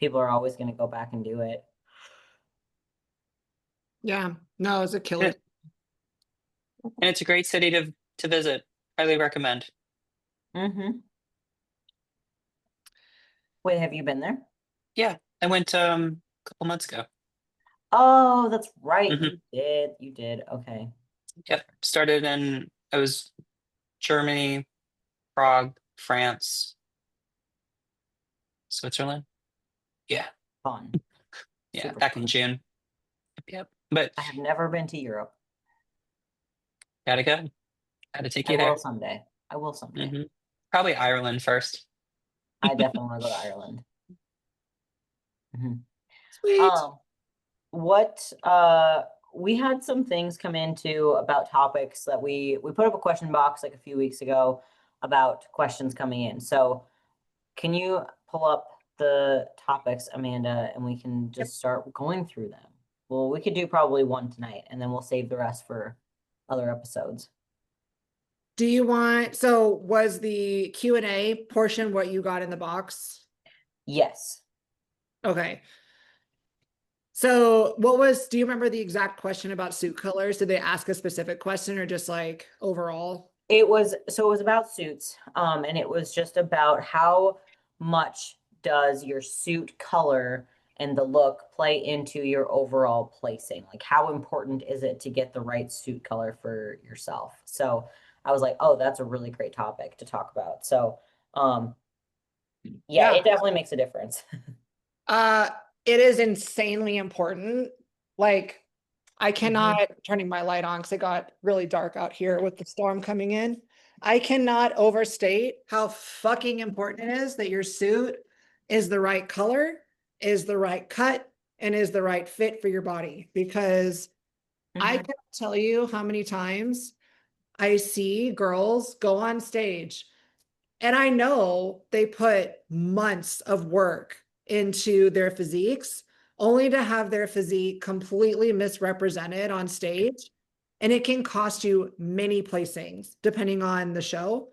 people are always going to go back and do it. Yeah, no, it's a killer. And it's a great city to visit. Highly recommend. Mm-hmm. Wait, have you been there? Yeah, I went a couple months ago. Oh, that's right. Hmm. You did. You did. Okay. Yep, started in I was Germany, Prague, France, Switzerland. Yeah, Fun. yeah, Super back in fun. June. Yep. But I have never been to Europe. gotta go. Gotta take I you will there. someday. I will someday. Hmm. Probably Ireland first. I definitely want to go to Ireland. Hmm. Sweet. Um, what we had some things come into about topics that we put up a question box like a few weeks ago about questions coming in. So can you pull up the topics, Amanda, and we can Yep. just start going through them? Well, we could do probably one tonight, and then we'll save the rest for other episodes. Do you want, so was the Q&A portion what you got in the box? Yes. Okay. Do you remember the exact question about suit colors? Did they ask a specific question or just like overall? It was about suits, and it was just about how much does your suit color and the look play into your overall placing? Like how important is it to get the right suit color for yourself? So I was like, oh, that's a really great topic to talk about. So yeah, Yeah. it definitely makes a difference. Uh, it is insanely important. Like, I cannot Mhm. turning my light on because it got really dark out here with the storm coming in. I cannot overstate how fucking important it is that your suit is the right color, is the right cut, and is the right fit for your body. Because I Mhm. can tell you how many times I see girls go on stage and I know they put months of work into their physiques only to have their physique completely misrepresented on stage. And it can cost you many placings depending on the show.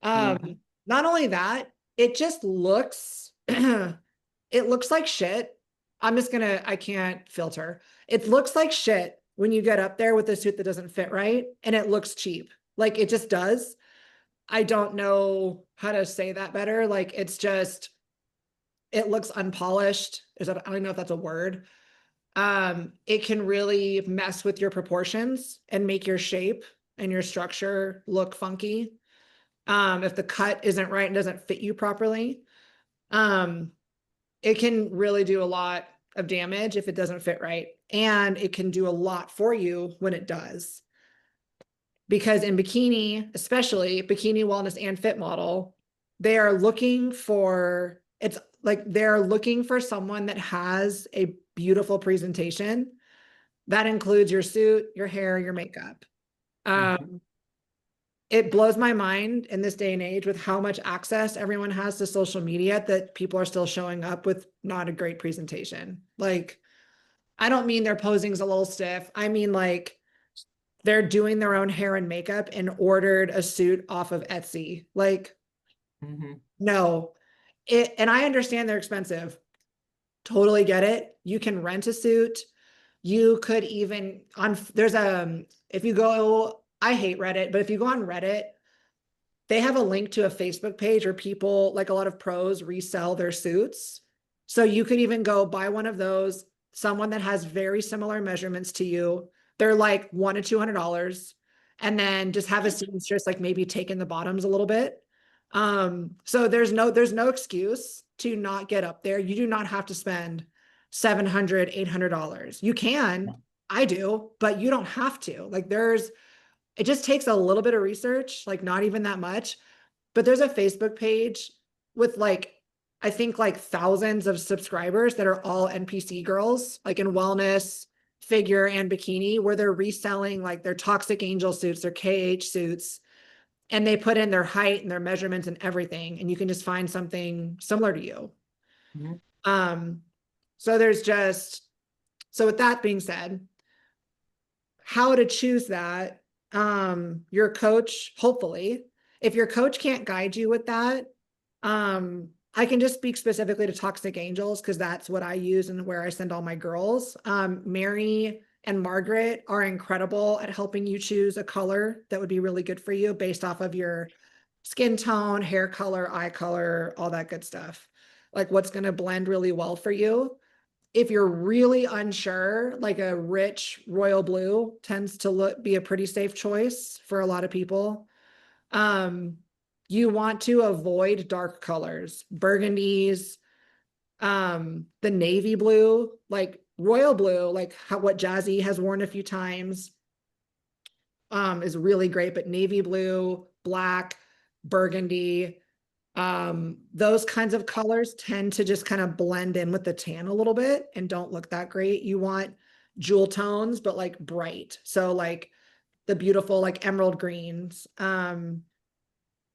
Mhm. Not only that, it just looks, it looks like shit. I can't filter. It looks like shit when you get up there with a suit that doesn't fit right and it looks cheap. Like it just does. I don't know how to say that better. Like it's just, it looks unpolished. Is that, I don't know if that's a word. It can really mess with your proportions and make your shape and your structure look funky. If the cut isn't right and doesn't fit you properly. Um, it can really do a lot of damage if it doesn't fit right. And it can do a lot for you when it does. Because in bikini, especially bikini wellness and fit model, they are looking for, it's like they're looking for someone that has a beautiful presentation. That includes your suit, your hair, your makeup. Mhm. It blows my mind in this day and age with how much access everyone has to social media that people are still showing up with not a great presentation. Like, I don't mean their posing's a little stiff. I mean, like, they're doing their own hair and makeup and ordered a suit off of Etsy. Like, Mhm. no. And I understand they're expensive. Totally get it. You can rent a suit. You could even there's a, if you go, I hate Reddit, but if you go on Reddit, they have a link to a Facebook page where people, like a lot of pros, resell their suits. So you could even go buy one of those, someone that has very similar measurements to you. They're like $100 to $200, and then just have a seamstress like maybe take in the bottoms a little bit. So there's no excuse to not get up there. You do not have to spend $700, $800. You can, I do, but you don't have to. Like it just takes a little bit of research, like not even that much. But there's a Facebook page with like, I think like thousands of subscribers that are all NPC girls, like in wellness, figure, and bikini, where they're reselling like their Toxic Angel suits, their KH suits, and they put in their height and their measurements and everything. And you can just find something similar to you. Mhm. Um, so there's just, so with that being said, how to choose that. Your coach, hopefully, if your coach can't guide you with that, I can just speak specifically to Toxic Angels because that's what I use and where I send all my girls. Mary and Margaret are incredible at helping you choose a color that would be really good for you based off of your skin tone, hair color, eye color, all that good stuff. Like what's going to blend really well for you. If you're really unsure, like a rich royal blue tends to be a pretty safe choice for a lot of people. Um, you want to avoid dark colors, burgundies, the navy blue, like royal blue, like what Jazzy has worn a few times, is really great, but navy blue, black, burgundy, those kinds of colors tend to just kind of blend in with the tan a little bit and don't look that great. You want jewel tones, but like bright. So like the beautiful like emerald greens,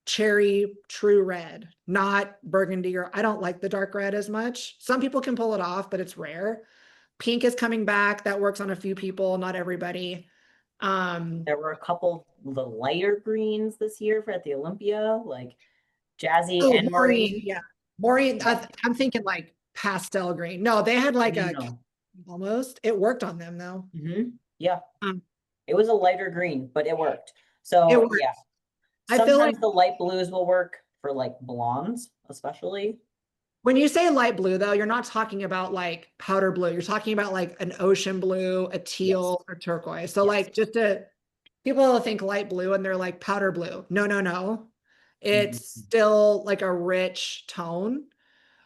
cherry true red, not burgundy, or I don't like the dark red as much. Some people can pull it off, but it's rare. Pink is coming back. That works on a few people, not everybody. There were a couple the lighter greens this year for at the Olympia, like Jazzy Oh, and Maureen, Maureen. yeah. Maureen, Yeah. I'm thinking like pastel green. No, they had like a No. almost. It worked on them though. Yeah. Um, It was a lighter green, but it worked. it So yeah, worked. I feel like sometimes the light blues will work for like blondes, especially. when you say light blue though, you're not talking about like powder blue. You're talking about like an ocean blue, a Yes. teal, or turquoise. So Yes. like just to people will think light blue and they're like powder blue. No, no, no. It's Mhm. still like a rich tone.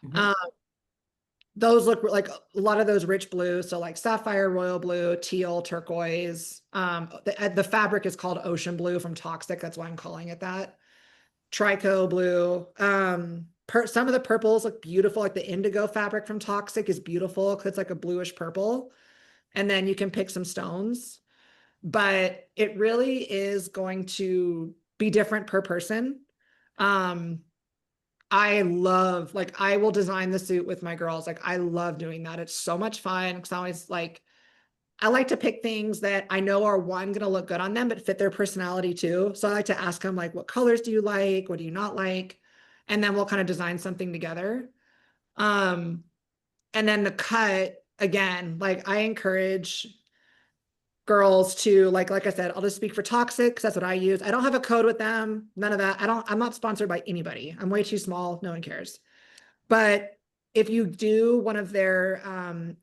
Mhm. Um, those look like a lot of those rich blues. So like sapphire, royal blue, teal, turquoise. The fabric is called ocean blue from Toxic. That's why I'm calling it that. Trico blue. Some of the purples look beautiful. Like the indigo fabric from Toxic is beautiful because it's like a bluish purple. And then you can pick some stones. But it really is going to be different per person. Um, I love, like, I will design the suit with my girls. Like, I love doing that. It's so much fun. It's always like, I like to pick things that I know are one, going to look good on them, but fit their personality too. So I like to ask them, like, what colors do you like? What do you not like? And then we'll kind of design something together. Um, and then the cut, again, like, I encourage girls to like I said, I'll just speak for Toxic because that's what I use. I don't have a code with them, none of that. I'm not sponsored by anybody. I'm way too small, no one cares. But if you do one of their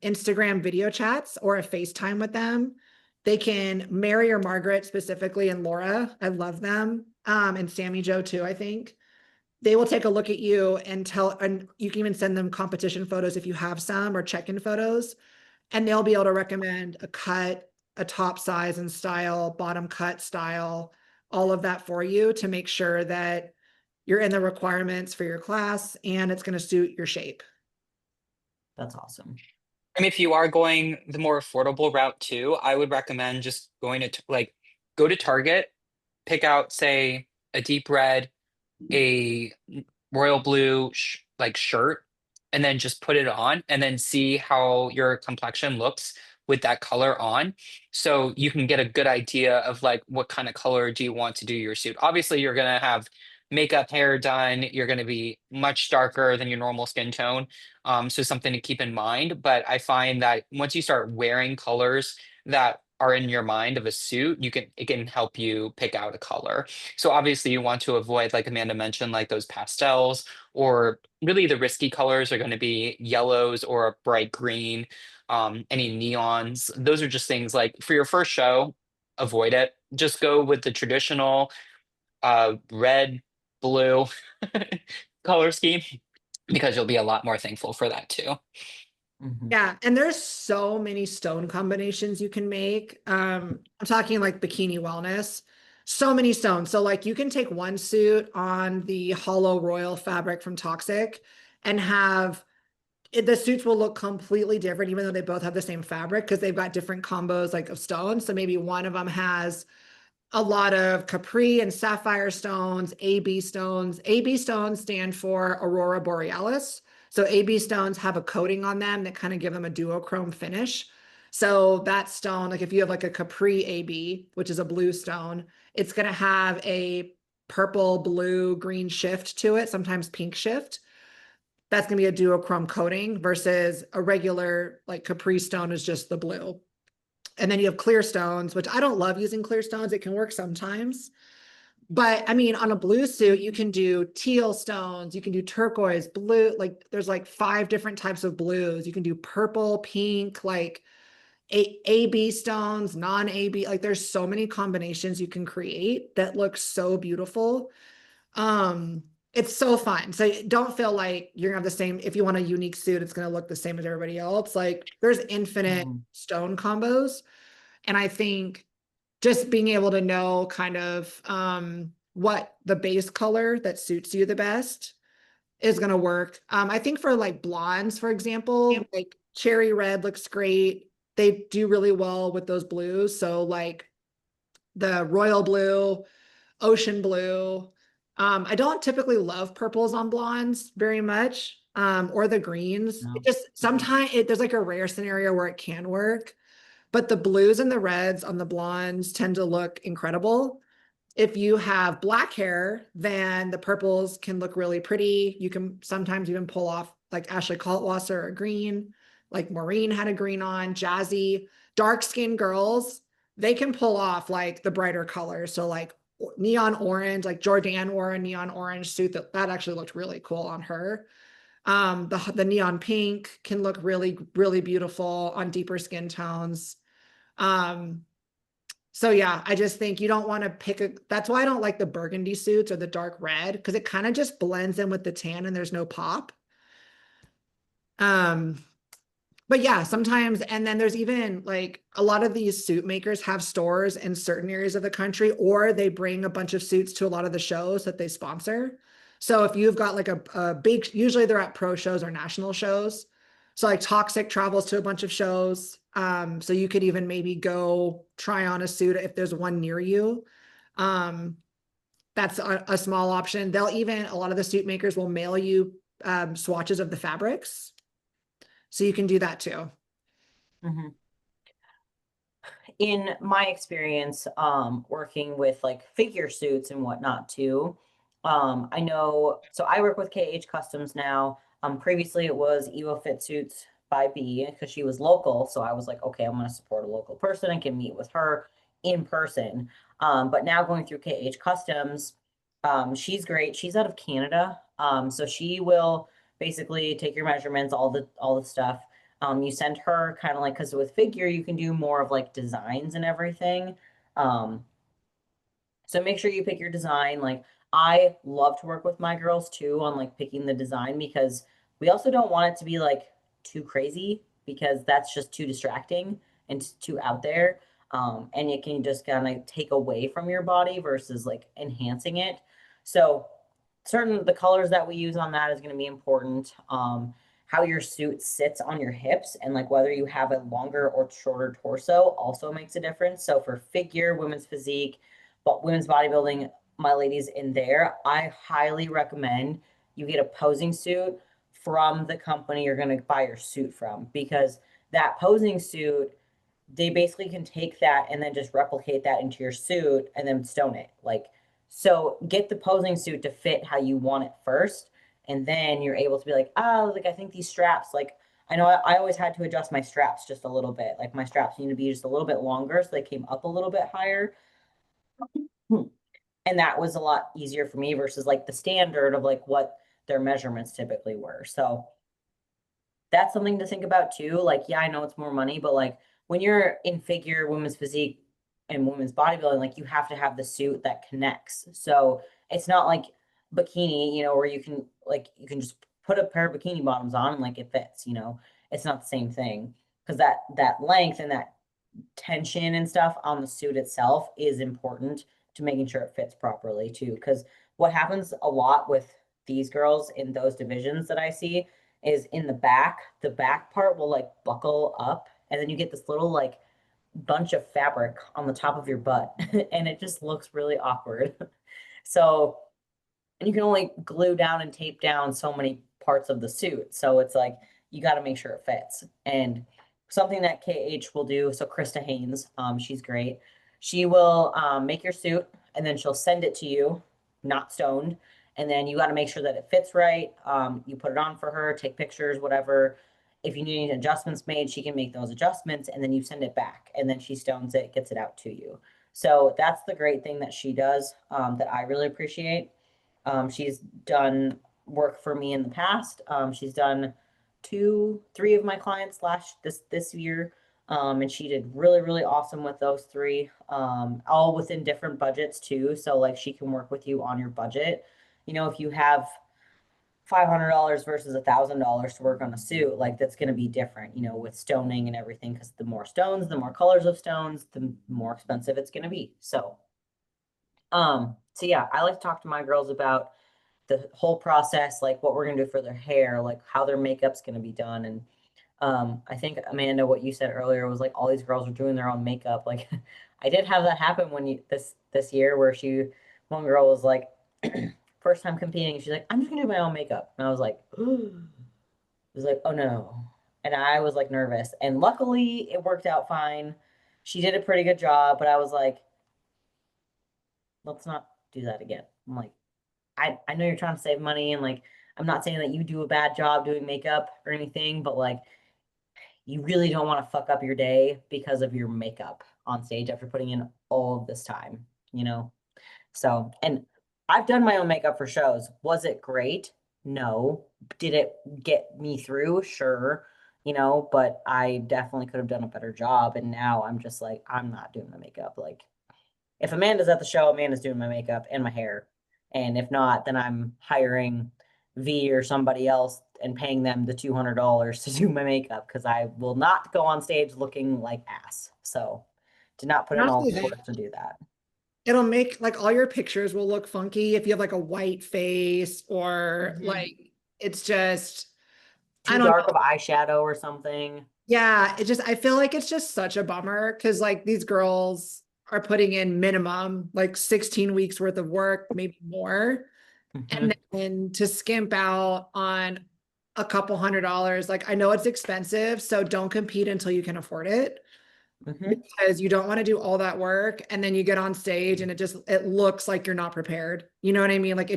Instagram video chats or a FaceTime with them, they can, Mary or Margaret specifically, and Laura, I love them, and Sammy Joe too, I think. They will take a look at you and you can even send them competition photos if you have some, or check-in photos, and they'll be able to recommend a cut, a top size and style, bottom cut style, all of that for you to make sure that you're in the requirements for your class and it's going to suit your shape. That's awesome. I mean, if you are going the more affordable route too, I would recommend just going to like go to Target, pick out, say, a deep red, a royal blue like shirt, and then just put it on and then see how your complexion looks with that color on, so you can get a good idea of like what kind of color do you want to do your suit. Obviously you're going to have makeup, hair done, you're going to be much darker than your normal skin tone, so something to keep in mind. But I find that once you start wearing colors that are in your mind of a suit, it can help you pick out a color. So obviously you want to avoid, like Amanda mentioned, like those pastels, or really the risky colors are going to be yellows or a bright green, any neons. Those are just things like for your first show, avoid it. Just go with the traditional red, blue color scheme, because you'll be a lot more thankful for that too. Mhm. Yeah, and there's so many stone combinations you can make. I'm talking like bikini wellness. So many stones. So like you can take one suit on the hollow royal fabric from Toxic and have the suits will look completely different, even though they both have the same fabric, because they've got different combos like of stones. So maybe one of them has a lot of Capri and sapphire stones, AB stones. AB stones stand for Aurora Borealis. So AB stones have a coating on them that kind of give them a duochrome finish. So that stone, like if you have like a Capri AB, which is a blue stone, it's going to have a purple, blue, green shift to it, sometimes pink shift. That's going to be a duochrome coating versus a regular like Capri stone is just the blue. And then you have clear stones, which I don't love using clear stones. It can work sometimes. But I mean, on a blue suit, you can do teal stones, you can do turquoise, blue, like there's like 5 different types of blues. You can do purple, pink, like AB stones, non-AB, like there's so many combinations you can create that look so beautiful. It's so fun. So don't feel like you're gonna have the same, if you want a unique suit, it's gonna look the same as everybody else. Like there's infinite Mhm. stone combos. And I think just being able to know kind of what the base color that suits you the best is going to work. I think for like blondes, for example, like cherry red looks great. They do really well with those blues. So like the royal blue, ocean blue. I don't typically love purples on blondes very much, or the greens. It No. just sometimes there's like a rare scenario where it can work. But the blues and the reds on the blondes tend to look incredible. If you have black hair, then the purples can look really pretty. You can sometimes even pull off like Ashley Kaltwasser a green, like Maureen had a green on, Jazzy, dark skinned girls, they can pull off like the brighter colors. So like neon orange, like Jordan wore a neon orange suit that actually looked really cool on her. The neon pink can look really, really beautiful on deeper skin tones. Um, so yeah, I just think you don't want to pick that's why I don't like the burgundy suits or the dark red, because it kind of just blends in with the tan and there's no pop. Um, but yeah, sometimes, and then there's even like a lot of these suit makers have stores in certain areas of the country, or they bring a bunch of suits to a lot of the shows that they sponsor. So if you've got like a big, usually they're at pro shows or national shows. So like Toxic travels to a bunch of shows. So you could even maybe go try on a suit if there's one near you. Um, that's a small option. They'll even, a lot of the suit makers will mail you swatches of the fabrics. So you can do that too. Mhm. In my experience, working with like figure suits and whatnot too, I know, so I work with KH Customs now. Previously it was Evo Fit Suits. by B because she was local. So I was like, okay, I'm going to support a local person and can meet with her in person. But now going through KH Customs, she's great. She's out of Canada. So she will basically take your measurements, all the stuff. You send her kind of like, because with figure, you can do more of like designs and everything. Um, so make sure you pick your design. Like I love to work with my girls too on like picking the design because we also don't want it to be like too crazy because that's just too distracting and too out there. And it can just kind of take away from your body versus like enhancing it. So certain the colors that we use on that is going to be important. How your suit sits on your hips and like whether you have a longer or shorter torso also makes a difference. So for figure, women's physique, but women's bodybuilding, my ladies in there, I highly recommend you get a posing suit from the company you're going to buy your suit from because that posing suit, they basically can take that and then just replicate that into your suit and then stone it. Like, so get the posing suit to fit how you want it first. And then you're able to be like, oh, like I think these straps, like I know I always had to adjust my straps just a little bit. Like my straps need to be just a little bit longer so they came up a little bit higher. Hmm. And that was a lot easier for me versus like the standard of like what their measurements typically were. So that's something to think about too. Like, yeah, I know it's more money, but like when you're in figure, women's physique, and women's bodybuilding, like you have to have the suit that connects. So it's not like bikini, where you can just put a pair of bikini bottoms on and like it fits, it's not the same thing because that length and that tension and stuff on the suit itself is important to making sure it fits properly too. Because what happens a lot with these girls in those divisions that I see is in the back part will like buckle up, and then you get this little like bunch of fabric on the top of your butt, and it just looks really awkward. So, and you can only glue down and tape down so many parts of the suit. So it's like you got to make sure it fits. And something that KH will do, so Krista Haynes, she's great. She will make your suit and then she'll send it to you, not stoned. And then you got to make sure that it fits right. You put it on for her, take pictures, whatever. If you need adjustments made, she can make those adjustments and then you send it back and then she stones it, gets it out to you. So that's the great thing that she does that I really appreciate. She's done work for me in the past. She's done three of my clients this year. And she did really, really awesome with those three, all within different budgets too. So like she can work with you on your budget. If you have $500 versus $1,000 to work on a suit, like that's going to be different, with stoning and everything. Because the more stones, the more colors of stones, the more expensive it's going to be. So yeah, I like to talk to my girls about the whole process, like what we're gonna do for their hair, like how their makeup's gonna be done. And I think Amanda, what you said earlier was like all these girls are doing their own makeup. Like I did have that happen when this year where one girl was like first time competing, she's like, I'm just gonna do my own makeup. And I was like, it was like, oh no. And I was like nervous. And luckily it worked out fine. She did a pretty good job, but I was like, let's not do that again. I'm like, I know you're trying to save money and like I'm not saying that you do a bad job doing makeup or anything, but like you really don't want to fuck up your day because of your makeup on stage after putting in all of this time, you know? So, and I've done my own makeup for shows. Was it great? No. Did it get me through? Sure. But I definitely could have done a better job. And now I'm just like, I'm not doing the makeup. Like if Amanda's at the show, Amanda's doing my makeup and my hair. And if not, then I'm hiring V or somebody else and paying them the $200 to do my makeup because I will not go on stage looking like ass. So did not put in Not all only the that, work to do that. it'll make like all your pictures will look funky if you have like a white face or Mhm. like it's just, I Too don't dark know. of eyeshadow or something. Yeah, I feel like it's just such a bummer because like these girls are putting in minimum like 16 weeks worth of work, maybe more. And Hmm. then to skimp out on a couple $100, like I know it's expensive, so don't compete until you can afford it Hmm. because you don't want to do all that work and then you get on stage and it looks like you're not prepared. You know what I mean? Like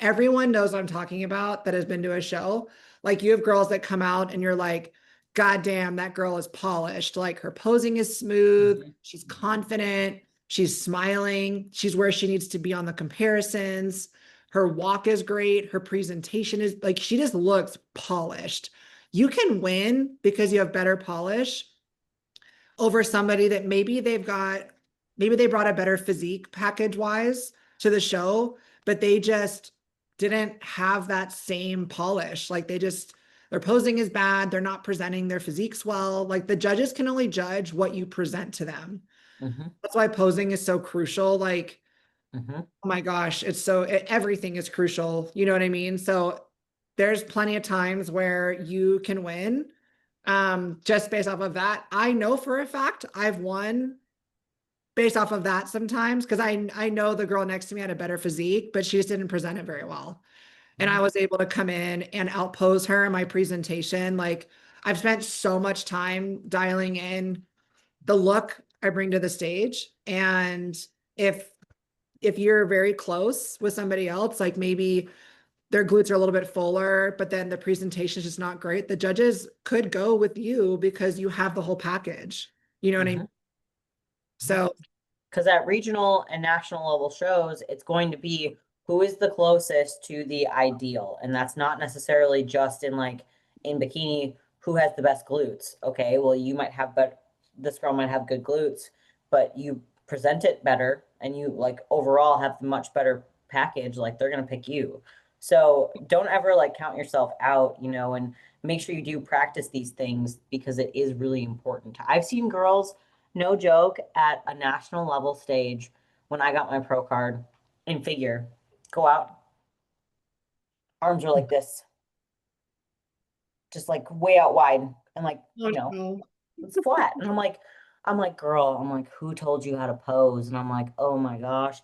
everyone knows what I'm talking about that has been to a show. Like you have girls that come out and you're like God damn, that girl is polished. Like her posing is smooth. Mhm. She's confident. She's smiling. She's where she needs to be on the comparisons. Her walk is great. Her presentation is like, she just looks polished. You can win because you have better polish over somebody that maybe they brought a better physique package wise to the show, but they just didn't have that same polish. Like their posing is bad. They're not presenting their physiques well. Like the judges can only judge what you present to them. Mhm. That's why posing is so crucial. Like, Mhm. oh my gosh, everything is crucial. You know what I mean? So there's plenty of times where you can win just based off of that. I know for a fact I've won based off of that sometimes because I know the girl next to me had a better physique, but she just didn't present it very well. And I Mhm. was able to come in and outpose her in my presentation. Like I've spent so much time dialing in the look I bring to the stage. And if if you're very close with somebody else, like maybe their glutes are a little bit fuller, but then the presentation is just not great, the judges could go with you because you have the whole package. You know what I mean? Mhm. So Because at regional and national level shows, it's going to be who is the closest to the ideal. And that's not necessarily just in like in bikini, who has the best glutes. Okay, well, you might have, but this girl might have good glutes, but you present it better and you like overall have the much better package, like they're going to pick you. So don't ever like count yourself out, and make sure you do practice these things because it is really important. I've seen girls, no joke, at a national level stage when I got my pro card in figure, go out, arms are like this, just like way out wide, and like, oh no. it's flat. And I'm like, girl, I'm like, who told you how to pose? And I'm like, oh my gosh.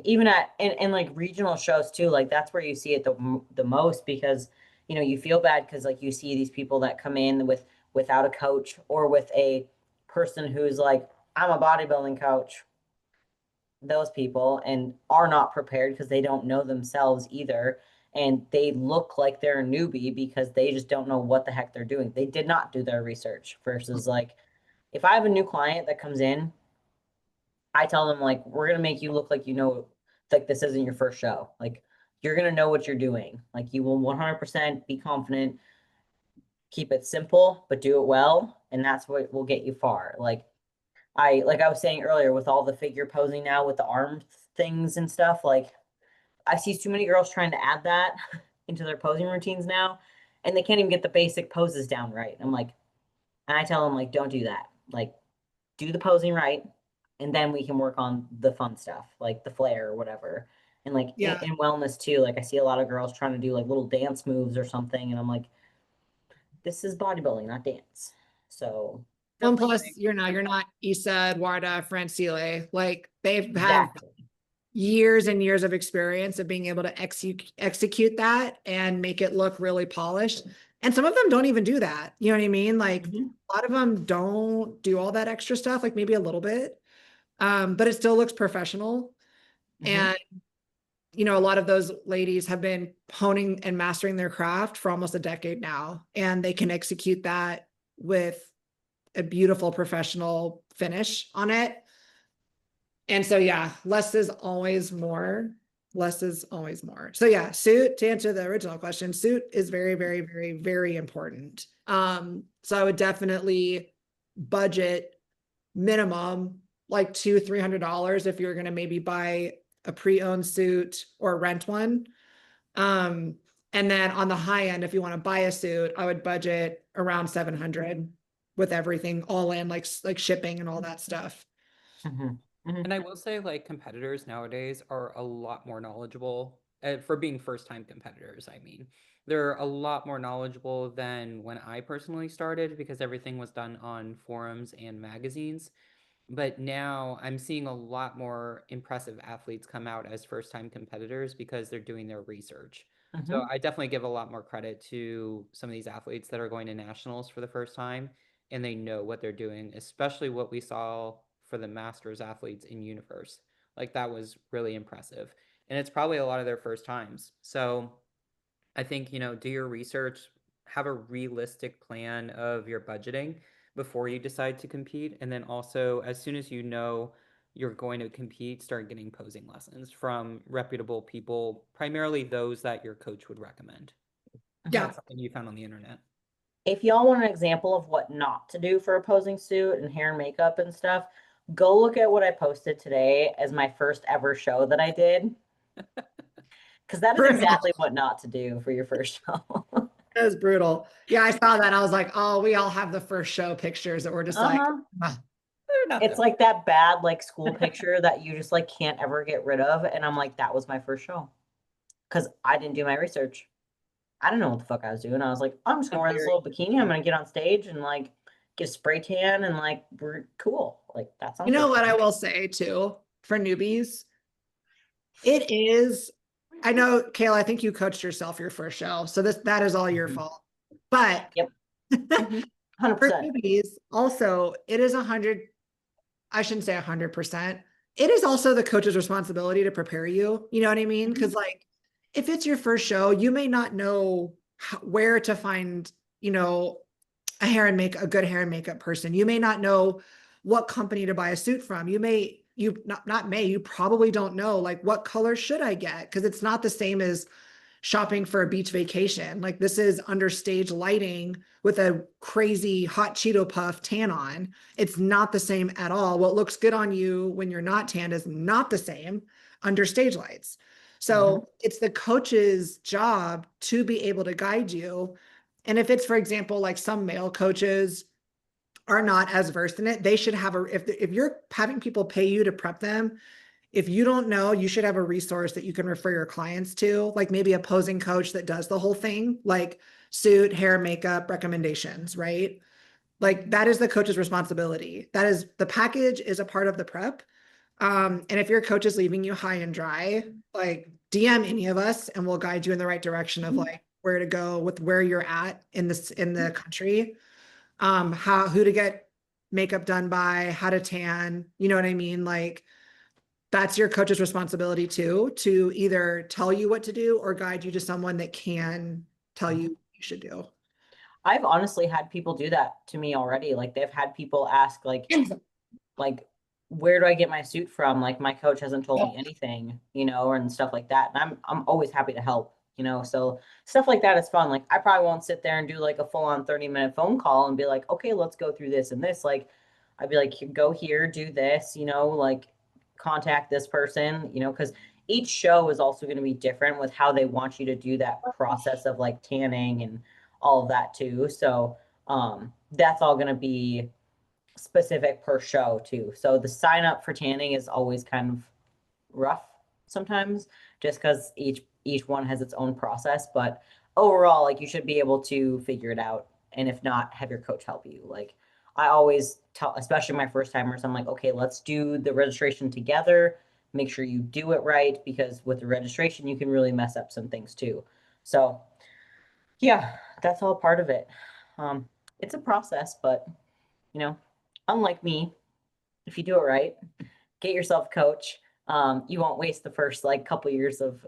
Even at in like regional shows too, like that's where you see it the most because you feel bad because like you see these people that come in without a coach or with a person who's like, I'm a bodybuilding coach, those people, and are not prepared because they don't know themselves either, and they look like they're a newbie because they just don't know what the heck they're doing. They did not do their research versus like if I have a new client that comes in, I tell them like we're going to make you look like like this isn't your first show. Like you're going to know what you're doing. Like you will 100% be confident, keep it simple but do it well, and that's what will get you far. Like I was saying earlier, with all the figure posing now with the arm things and stuff, like I see too many girls trying to add that into their posing routines now, and they can't even get the basic poses down right. I'm like, and I tell them like, don't do that. Like, do the posing right, and then we can work on the fun stuff, like the flare or whatever. And like Yeah. in wellness too, like I see a lot of girls trying to do like little dance moves or something, and I'm like, this is bodybuilding, not dance. So One Definitely plus, think. you're not Issa, Eduarda, Francile. Like they've have exactly. years and years of experience of being able to execute that and make it look really polished. And some of them don't even do that. You know what I mean? Like Mhm. a lot of them don't do all that extra stuff, like maybe a little bit. But it still looks professional. Mhm. And a lot of those ladies have been honing and mastering their craft for almost a decade now, and they can execute that with a beautiful professional finish on it. And so, yeah, less is always more. Less is always more. So, yeah, suit, to answer the original question, suit is very, very, very, very important. So I would definitely budget minimum like $200-300 if you're going to maybe buy a pre-owned suit or rent one. Um, and then on the high end, if you want to buy a suit, I would budget around 700 with everything all in, like shipping and all that stuff. Mhm. Mhm. And I will say, like, competitors nowadays are a lot more knowledgeable for being first-time competitors. I mean, they're a lot more knowledgeable than when I personally started because everything was done on forums and magazines. But now I'm seeing a lot more impressive athletes come out as first-time competitors because they're doing their research. So Mhm. I definitely give a lot more credit to some of these athletes that are going to nationals for the first time and they know what they're doing, especially what we saw for the masters athletes in Universe. Like that was really impressive. And it's probably a lot of their first times. So I think, do your research, have a realistic plan of your budgeting before you decide to compete. And then also, as soon as you know you're going to compete, start getting posing lessons from reputable people, primarily those that your coach would recommend. Yeah. Not something you found on the internet. If y'all want an example of what not to do for a posing suit and hair and makeup and stuff, go look at what I posted today as my first ever show that I did. Because that is Brutal. exactly what not to do for your first show. That was brutal. Yeah, I saw that. I was like, oh, we all have the first show pictures that we're just like, Uh-huh. "Ah." They're not It's that like that bad like school picture that you just like can't ever get rid of. And I'm like, that was my first show. Because I didn't do my research. I don't know what the fuck I was doing. I was like, I'm just gonna wear this little bikini. I'm gonna get on stage and like get a spray tan and like we're cool. Like that sounds You know like what I fun. will say too for newbies? It is, I know, Kayla, I think you coached yourself your first show. So that is all your Mhm. fault. But Yep. Mhm. for 100%. newbies, also, it is 100, I shouldn't say 100%. It is also the coach's responsibility to prepare you. You know what I mean? Because like, if it's your first show, you may not know where to find, you know, a good hair and makeup person. You may not know what company to buy a suit from. You probably don't know like what color should I get? Because it's not the same as shopping for a beach vacation. Like this is under stage lighting with a crazy hot Cheeto puff tan on. It's not the same at all. What looks good on you when you're not tanned is not the same under stage lights. So it's the coach's job to be able to guide you. And if it's, for example, like some male coaches are not as versed in it, they should have if you're having people pay you to prep them, if you don't know, you should have a resource that you can refer your clients to, like maybe a posing coach that does the whole thing, like suit, hair, makeup, recommendations, right? Like that is the coach's responsibility. That is the package is a part of the prep. And if your coach is leaving you high and dry, like DM any of us and we'll guide you in the right direction of like where to go with where you're at in the country. Who to get makeup done by, how to tan, you know what I mean? Like that's your coach's responsibility too, to either tell you what to do or guide you to someone that can tell you what you should do. I've honestly had people do that to me already. Like they've had people ask like where do I get my suit from? Like my coach hasn't told me anything, you know, and stuff like that. And I'm always happy to help, you know. So stuff like that is fun. Like I probably won't sit there and do like a full on 30-minute phone call and be like, okay, let's go through this and this. Like I'd be like, go here, do this, you know, like contact this person, you know, because each show is also going to be different with how they want you to do that process of like tanning and all of that too. So that's all going to be specific per show too. So the sign up for tanning is always kind of rough sometimes just because each one has its own process. But overall, like you should be able to figure it out. And if not, have your coach help you. Like I always tell, especially my first timers, I'm like, okay, let's do the registration together. Make sure you do it right because with the registration, you can really mess up some things too. So yeah, that's all part of it. Um, it's a process, but you know, unlike me, if you do it right, get yourself a coach. You won't waste the first like couple years of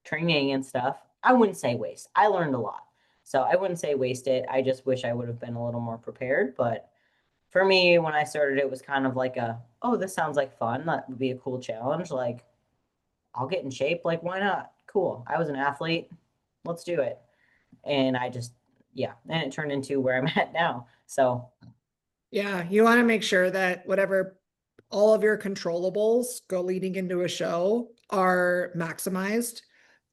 training and stuff. I wouldn't say waste. I learned a lot. So I wouldn't say waste it. I just wish I would have been a little more prepared. But for me, when I started, it was kind of like oh, this sounds like fun. That would be a cool challenge. Like, I'll get in shape. Like, why not? Cool. I was an athlete. Let's do it. And I just, yeah. And it turned into where I'm at now. So, Yeah, you want to make sure that whatever all of your controllables go leading into a show are maximized.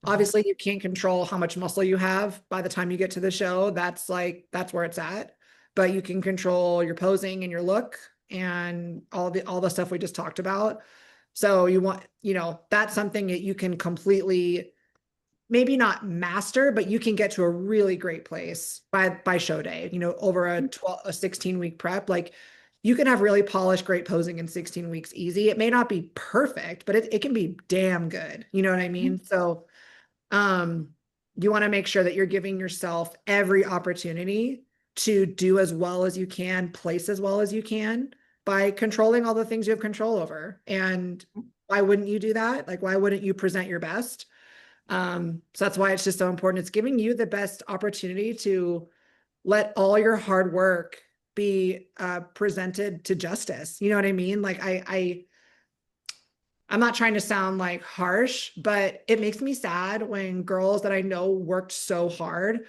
Obviously, you can't control how much muscle you have by the time you get to the show. That's where it's at. But you can control your posing and your look and all the stuff we just talked about. So you want, that's something that you can completely maybe not master, but you can get to a really great place by show day, over a 16-week prep. Like you can have really polished, great posing in 16 weeks easy. It may not be perfect, but it can be damn good. You know what I mean? So you want to make sure that you're giving yourself every opportunity to do as well as you can, place as well as you can by controlling all the things you have control over. And why wouldn't you do that? Like, why wouldn't you present your best? So that's why it's just so important. It's giving you the best opportunity to let all your hard work be presented to justice. You know what I mean? Like I'm not trying to sound like harsh, but it makes me sad when girls that I know worked so hard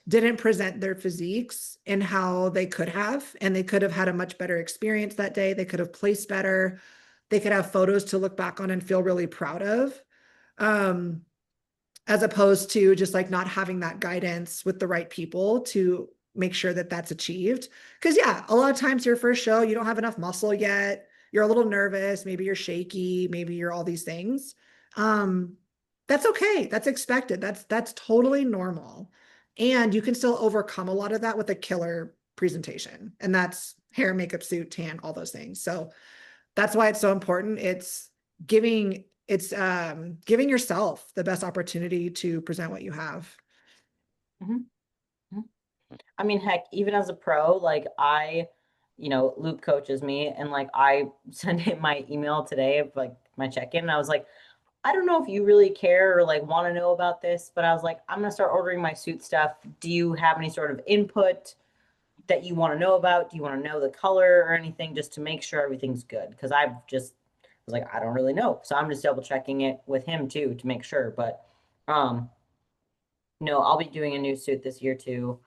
didn't present their physiques in how they could have, and they could have had a much better experience that day. They could have placed better. They could have photos to look back on and feel really proud of. Um, as opposed to just like not having that guidance with the right people to make sure that that's achieved. Because yeah, a lot of times your first show, you don't have enough muscle yet. You're a little nervous. Maybe you're shaky. Maybe you're all these things. Um, that's okay. That's expected. That's totally normal. And you can still overcome a lot of that with a killer presentation. And that's hair, makeup, suit, tan, all those things. So that's why it's so important. Giving giving yourself the best opportunity to present what you have. I mean, heck, even as a pro, like Luke coaches me, and like I sent him my email today of like my check-in, and I was like, I don't know if you really care or like want to know about this, but I was like, I'm gonna start ordering my suit stuff. Do you have any sort of input that you want to know about? Do you want to know the color or anything just to make sure everything's good? Because I've just was like, I don't really know. So I'm just double checking it with him too to make sure. But no, I'll be doing a new suit this year too,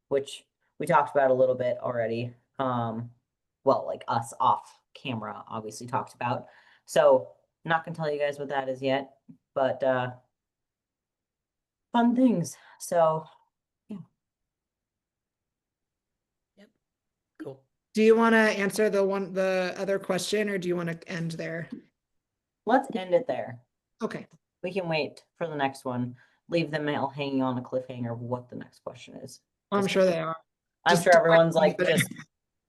which we talked about a little bit already. Well, like us off camera obviously talked about. So I'm not gonna tell you guys what that is yet, but fun things. So yeah. Cool. Do you want to answer the other question, or do you want to end there? Let's end it there. Okay. We can wait for the next one. Leave the mail hanging on a cliffhanger of what the next question is. I'm sure they are. I'm Just sure don't everyone's like put it- just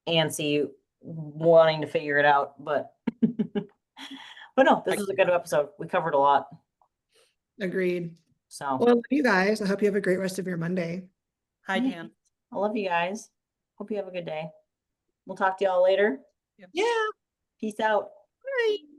antsy wanting to figure it out, but but no, this is a good episode. We covered a lot. Agreed. So Well, you guys, I hope you have a great rest of your Monday. Hi, Dan. I love you guys. Hope you have a good day. We'll talk to y'all later. Yeah. Peace out. Bye.